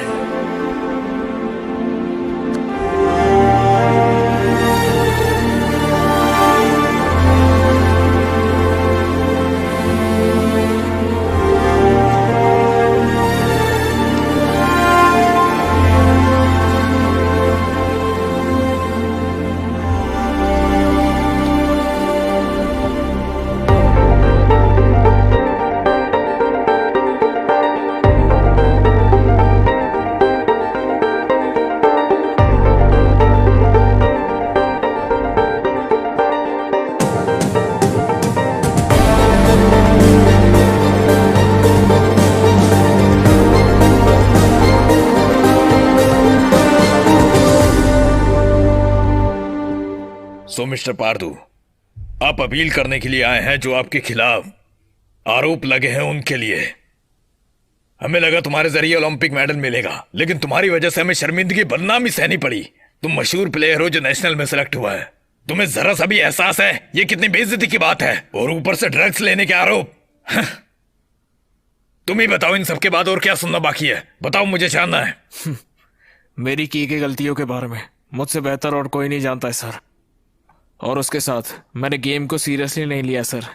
सो मिस्टर पार्दू, आप अपील करने के लिए आए हैं जो आपके खिलाफ आरोप लगे हैं उनके लिए। हमें लगा तुम्हारे जरिए ओलंपिक मेडल मिलेगा, लेकिन तुम्हारी वजह से हमें शर्मिंदगी बदनामी सहनी पड़ी। तुम मशहूर प्लेयर हो जो नेशनल में सेलेक्ट हुआ है। तुम्हें जरा सा भी एहसास है ये कितनी बेइज्जती की बात है? और ऊपर से ड्रग्स लेने के आरोप। तुम ही बताओ, इन सबके बाद और क्या सुनना बाकी है? बताओ, मुझे जानना है। मेरी की गई गलतियों के बारे में मुझसे बेहतर और कोई नहीं जानता है सर। और उसके साथ मैंने गेम को सीरियसली नहीं लिया सर।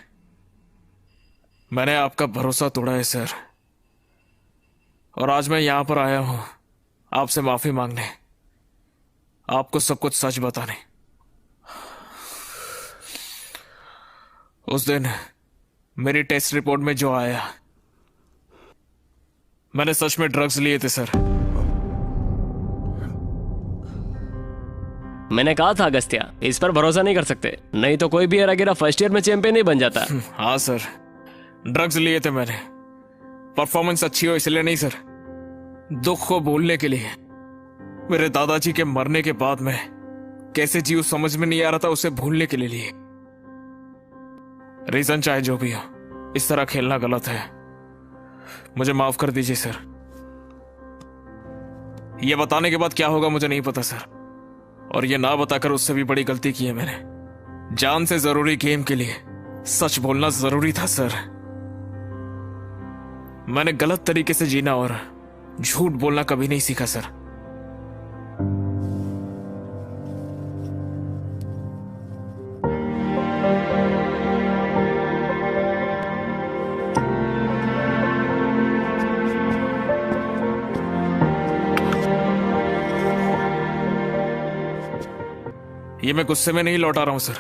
मैंने आपका भरोसा तोड़ा है सर, और आज मैं यहां पर आया हूं आपसे माफी मांगने, आपको सब कुछ सच बताने। उस दिन मेरी टेस्ट रिपोर्ट में जो आया, मैंने सच में ड्रग्स लिए थे सर। मैंने कहा था अगस्त्या, इस पर भरोसा नहीं कर सकते, नहीं तो कोई भी अरागिरा फर्स्ट ईयर में चैंपियन नहीं बन जाता। हाँ सर, ड्रग्स लिए थे मैंने। परफॉर्मेंस अच्छी हो इसलिए नहीं सर, दुख को भूलने के लिए। मेरे दादाजी के मरने के बाद मैं कैसे जीव समझ में नहीं आ रहा था, उसे भूलने के लिए। रीजन चाहे जो भी हो, इस तरह खेलना गलत है। मुझे माफ कर दीजिए सर। यह बताने के बाद क्या होगा मुझे नहीं पता सर, और ये ना बताकर उससे भी बड़ी गलती की है मैंने। जान से जरूरी गेम के लिए सच बोलना जरूरी था सर। मैंने गलत तरीके से जीना और झूठ बोलना कभी नहीं सीखा सर। ये मैं गुस्से में नहीं लौटा रहा हूं सर।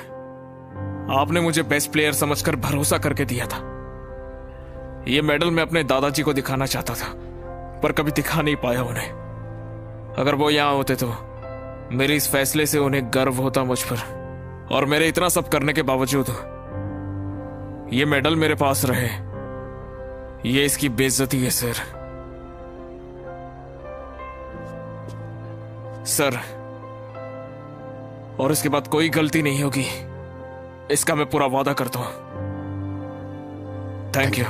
आपने मुझे बेस्ट प्लेयर समझकर भरोसा करके दिया था। ये मेडल मैं अपने दादाजी को दिखाना चाहता था, पर कभी दिखा नहीं पाया उन्हें। अगर वो यहाँ होते तो मेरे इस फैसले से उन्हें गर्व होता मुझ पर, और मेरे इतना सब करने के बावजूद ये मेडल मेरे पास रहे, ये इसकी बेइज्जती है सर। सर, और इसके बाद कोई गलती नहीं होगी, इसका मैं पूरा वादा करता हूं। Thank you.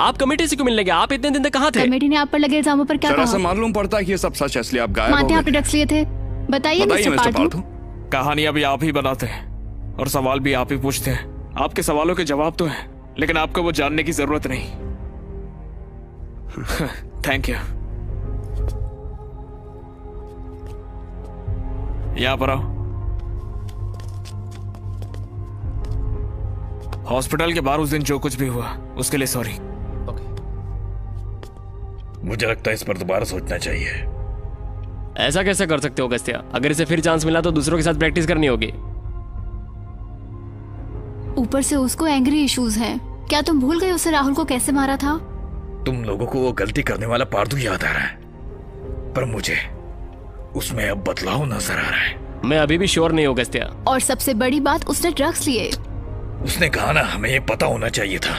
आप कमेटी से क्यों मिलने गए? आप इतने दिन तक कहाँ थे? कमेटी ने आप पर लगे इल्जामों पर क्या जरा सा कहा? मालूम पड़ता है कि ये सब सच है, इसलिए आप गायब हो मानते गए। आप ड्रग्स लिए थे? बताइए मिस्टर पार्थू। कहानियां भी आप ही बनाते हैं और सवाल भी आप ही पूछते हैं। आपके सवालों के जवाब तो हैं, लेकिन आपको वो जानने की जरूरत नहीं। Thank you. यहां पर आओ। हॉस्पिटल के बाहर उस दिन जो कुछ भी हुआ उसके लिए सॉरी। मुझे लगता है इस पर दोबारा सोचना चाहिए। ऐसा कैसे कर सकते हो अगस्त्या? अगर इसे फिर चांस मिला तो दूसरों के साथ प्रैक्टिस करनी होगी। ऊपर से उसको एंग्री इश्यूज हैं। क्या तुम भूल गए उसे राहुल को कैसे मारा था? तुम लोगों को वो गलती करने वाला पार्थू याद आ रहा है, पर मुझे उसमें अब बदलाव नजर आ रहा है। मैं अभी भी श्योर नहीं हूँ अगस्त्या। और सबसे बड़ी बात, उसने ड्रग्स लिए। उसने कहा ना, हमें ये पता होना चाहिए था।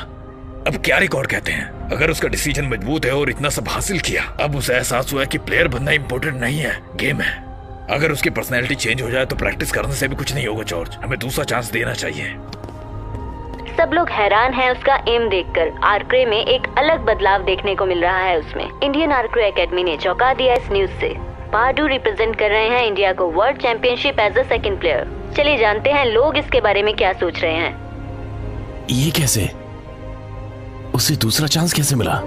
अब क्या रिकॉर्ड कहते हैं? अगर उसका डिसीजन मजबूत है और इतना सब हासिल किया, अब उसे एहसास हुआ कि प्लेयर बनना इंपॉर्टेंट नहीं है, गेम है। अगर उसकी पर्सनैलिटी चेंज हो जाए तो प्रैक्टिस करने से भी कुछ नहीं होगा। जॉर्ज, हमें दूसरा चांस देना चाहिए। सब लोग हैरान हैं उसका एम देखकर। आर्करे में एक अलग बदलाव देखने को मिल रहा है उसमें। इंडियन आर्करे एकेडमी ने चौंका दिया इस न्यूज से। पार्डू रिप्रेजेंट कर रहे हैं इंडिया को world championship as a second player. चलिए जानते हैं लोग इसके बारे में क्या सोच रहे हैं। ये कैसे? उसे दूसरा चांस कैसे मिला?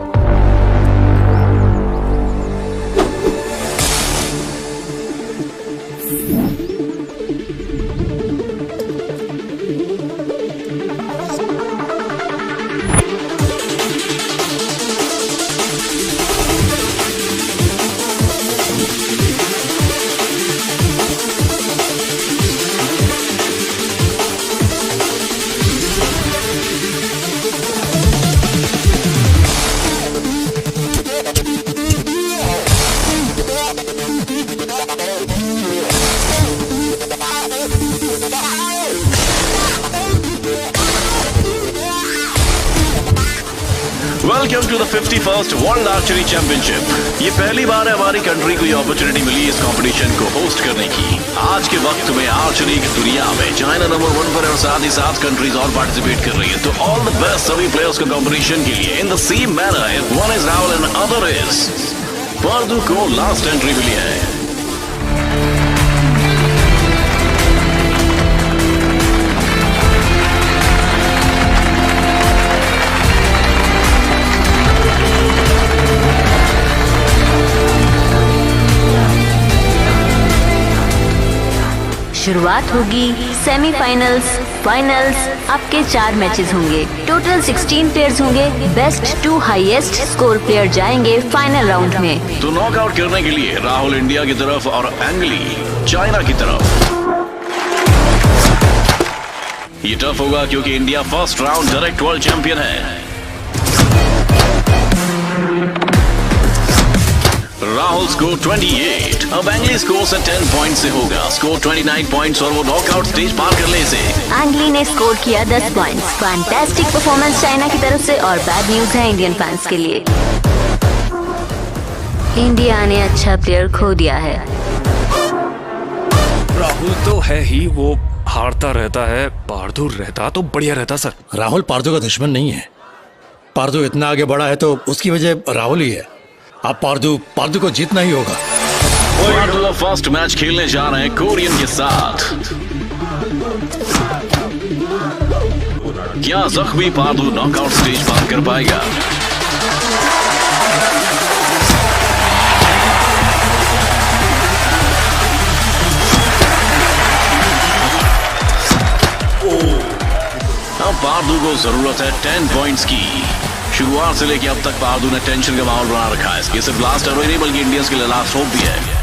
Welcome to the 51st world archery championship. ये पहली बार है हमारी कंट्री को ये अपॉर्चुनिटी मिली इस कंपटीशन को होस्ट करने की। आज के वक्त में आर्चरी की दुनिया में चाइना नंबर 1 पर है और साथ ही 7 कंट्रीज और पार्टिसिपेट कर रही है। तो ऑल द बेस्ट सभी प्लेयर्स को कंपटीशन के लिए। In the same manner, one is Rahul and other is Parthu को लास्ट एंट्री मिली है। शुरुआत होगी सेमीफाइनल्स, फाइनल्स। आपके 4 मैचेस होंगे। टोटल 16 प्लेयर्स होंगे। बेस्ट 2 हाईएस्ट स्कोर प्लेयर जाएंगे फाइनल राउंड में। तो नॉकआउट करने के लिए राहुल इंडिया की तरफ और एंगली चाइना की तरफ। ये टफ होगा क्योंकि India first round direct world champion है। राहुल स्कोर 28। अब एंगली स्कोर से 10 पॉइंट से होगा स्कोर 29 पॉइंट्स और वो नॉकआउट स्टेज पार कर ले इसे। एंगली ने स्कोर किया 10 पॉइंट्स। फैंटास्टिक परफॉर्मेंस चाइना की तरफ से और बैड न्यूज है इंडियन फैंस के लिए। इंडिया ने अच्छा प्लेयर खो दिया है। राहुल तो है ही, वो हारता रहता है। पार्थू रहता तो बढ़िया रहता सर। राहुल पार्थू का दुश्मन नहीं है। पार्थू इतना आगे बढ़ा है तो उसकी वजह राहुल ही है। अब पार्थू को जीतना ही होगा। पार्थू फर्स्ट मैच खेलने जा रहे हैं कोरियन के साथ। क्या जख्मी पार्थू नॉकआउट स्टेज पार कर पाएगा? अब पार्थू को जरूरत है 10 पॉइंट्स की। शुरुआत से लेकर अब तक पार्थू ने टेंशन का माहौल बना रखा है। ये सिर्फ लास्ट हेरो ही नहीं बल्कि इंडियंस के लिए लास्ट होप भी है।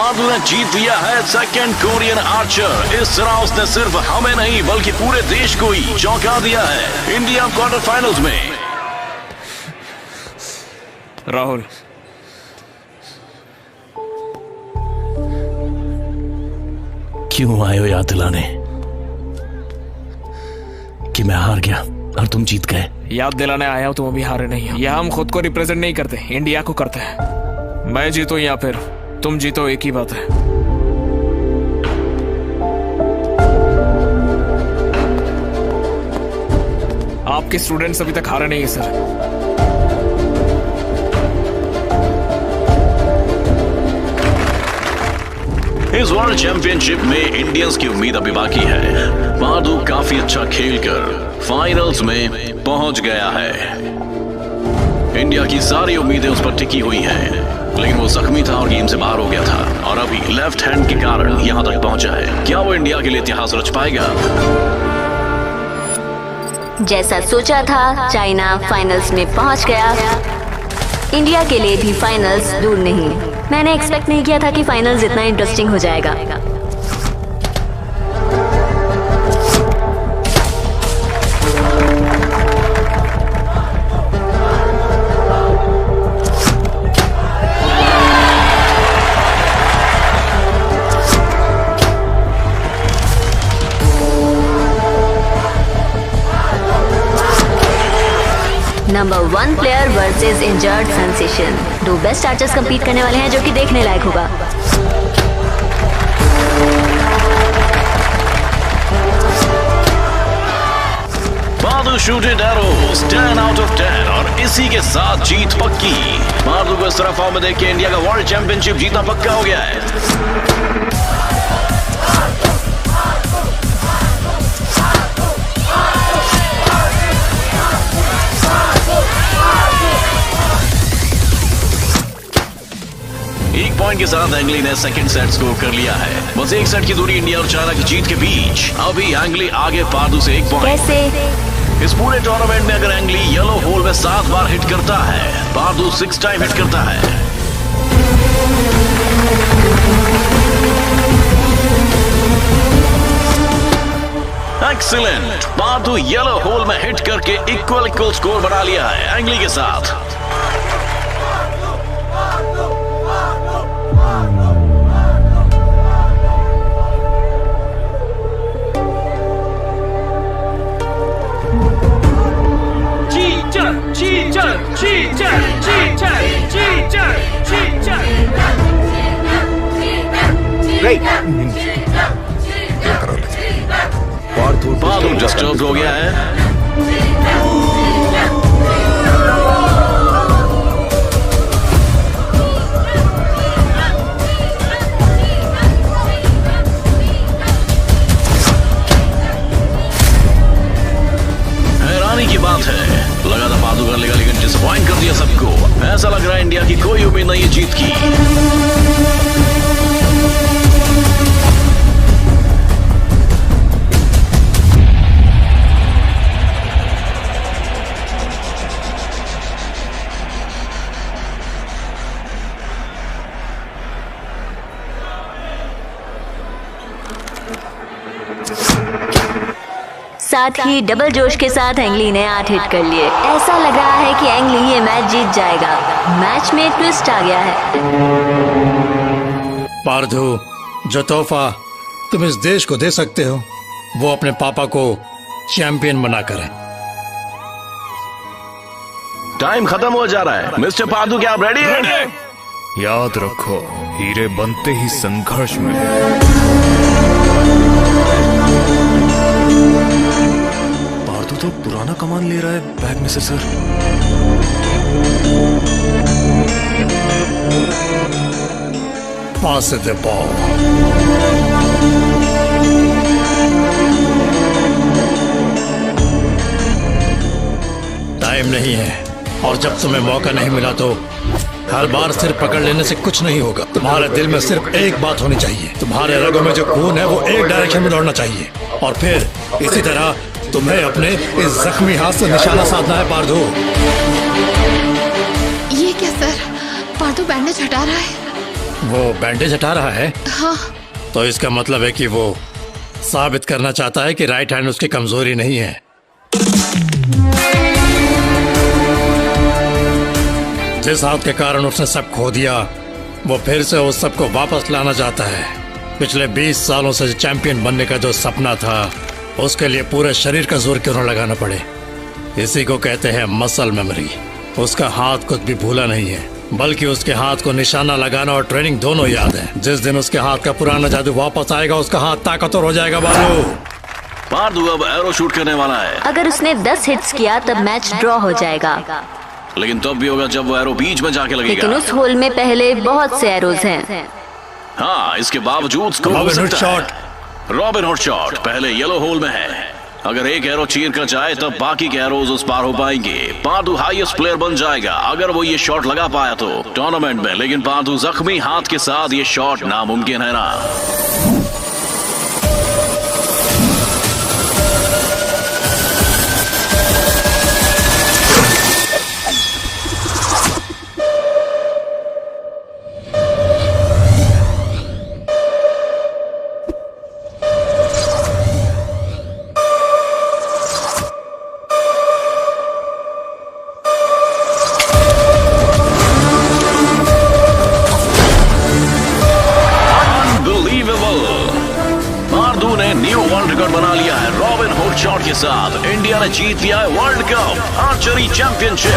पार्दू ने जीत लिया है सेकंड कोरियन आर्चर। इस तरह उसने सिर्फ हमें नहीं बल्कि पूरे देश को ही चौंका दिया है। इंडिया क्वार्टर फाइनल्स में। राहुल, क्यों आए हो याद दिलाने कि मैं हार गया और तुम जीत गए? याद दिलाने आया हो, तुम अभी हारे नहीं हो। यहाँ हम खुद को रिप्रेजेंट नहीं करते, इंडिया को करते हैं। मैं जीतो या फिर तुम जीतो, एक ही बात है। आपके स्टूडेंट्स अभी तक हारे नहीं है सर। इस वर्ल्ड चैंपियनशिप में इंडियंस की उम्मीद अभी बाकी है। पार्दू काफी अच्छा खेलकर फाइनल्स में पहुंच गया है। इंडिया की सारी उम्मीदें उस पर टिकी हुई हैं, लेकिन वो जख्मी था और गेम से बाहर हो गया था और अभी लेफ्ट हैंड के कारण यहां तक पहुंचा है। क्या वो इंडिया के लिए इतिहास रच पाएगा? जैसा सोचा था, चाइना फाइनल्स में पहुंच गया। इंडिया के लिए भी फाइनल्स दूर नहीं। मैंने एक्सपेक्ट नहीं किया था कि फाइनल्स इतना इंटरेस्टिंग हो जाएगा। Number 1 player versus injured sensation. 2 best archers compete करने वाले हैं, जो कि देखने लायक होगा। पार्दू शूटेड एरोस 10 आउट ऑफ 10 और इसी के साथ जीत पक्की। पार्दू को इस तरह फॉर्म में देख के इंडिया का वर्ल्ड चैंपियनशिप जीतना पक्का हो गया है। एक पॉइंट के साथ एंग्ली ने सेकंड सेट स्कोर कर लिया है। बस एक सेट की दूरी इंडिया और चाइना की जीत के बीच। अभी एंग्ली आगे पार्दू से 1 पॉइंट। कैसे? इस पूरे टूर्नामेंट में अगर एंग्ली येलो होल में 7 बार हिट करता है, पार्दू 6 टाइम हिट करता है। एक्सीलेंट! पार्दू येलो होल में हिट करके इक्वल स्कोर बना लिया है एंग्ली के साथ। पार्दू डिस्टर्ब हो गया है। हैरानी की बात है, लगा था पार्दू कर लेगा, लेकिन डिसअपॉइंट कर दिया सबको। ऐसा लग रहा है इंडिया की कोई उम्मीद नहीं है जीत की। साथ ही डबल जोश के साथ एंग्ली ने 8 हिट कर लिए। ऐसा लग रहा है कि एंग्ली ये मैच जीत जाएगा। मैच में ट्विस्ट आ गया है। पार्दू, जो तोहफा तुम इस देश को दे सकते हो, वो अपने पापा को चैंपियन बनाकर है। टाइम खत्म हो जा रहा है। मिस्टर पार्दू, क्या आप रेडी हैं? याद रखो, हीरे बनते ही संघर्ष में। पार्दू तो पुराना कमान ले रहा है बैग में से सर। पास से बॉल। टाइम नहीं है, और जब तुम्हें मौका नहीं मिला तो हर बार सिर पकड़ लेने से कुछ नहीं होगा। तुम्हारे दिल में सिर्फ एक बात होनी चाहिए, तुम्हारे रगों में जो खून है वो एक डायरेक्शन में दौड़ना चाहिए, और फिर इसी तरह तुम्हें अपने इस जख्मी हाथ से निशाना साधना है। पार्दू, ये क्या सर, पार्दू बैंडेज हटा रहा है। वो बैंडेज हटा रहा है? हाँ। तो इसका मतलब है कि वो साबित करना चाहता है कि राइट हैंड उसकी कमजोरी नहीं है। जिस हाथ के कारण उसने सब खो दिया, वो फिर से उस सब को वापस लाना चाहता है। पिछले 20 सालों से चैंपियन बनने का जो सपना था, उसके लिए पूरे शरीर का जोर क्यों न लगाना पड़े। इसी को कहते हैं मसल मेमोरी। उसका हाथ कुछ भी भूला नहीं है, बल्कि उसके हाथ को निशाना लगाना और ट्रेनिंग दोनों याद है। जिस दिन उसके हाथ का पुराना जादू वापस आएगा, उसका हाथ ताकतवर हो जाएगा। बालू, पार्दू अब एरो शूट करने वाला है। अगर उसने 10 हिट्स किया तब मैच ड्रॉ हो जाएगा। लेकिन तब भी होगा जब वो एरो बीच में जाके लगेगा। लेकिन उस होल में पहले बहुत से एरोज हैं। हाँ, इसके बावजूद स्कोर हो सकता है। रॉबिन हुड शॉट पहले येलो होल में है। अगर एक एरो चीर कर जाए तब बाकी के एरोज उस पार हो पाएंगे। पार्दू हाईएस्ट प्लेयर बन जाएगा अगर वो ये शॉट लगा पाया तो टूर्नामेंट में। लेकिन पार्दू जख्मी हाथ के साथ ये शॉट नामुमकिन है ना। शॉट के साथ इंडिया ने जीत लिया है वर्ल्ड कप आर्चरी चैंपियनशिप।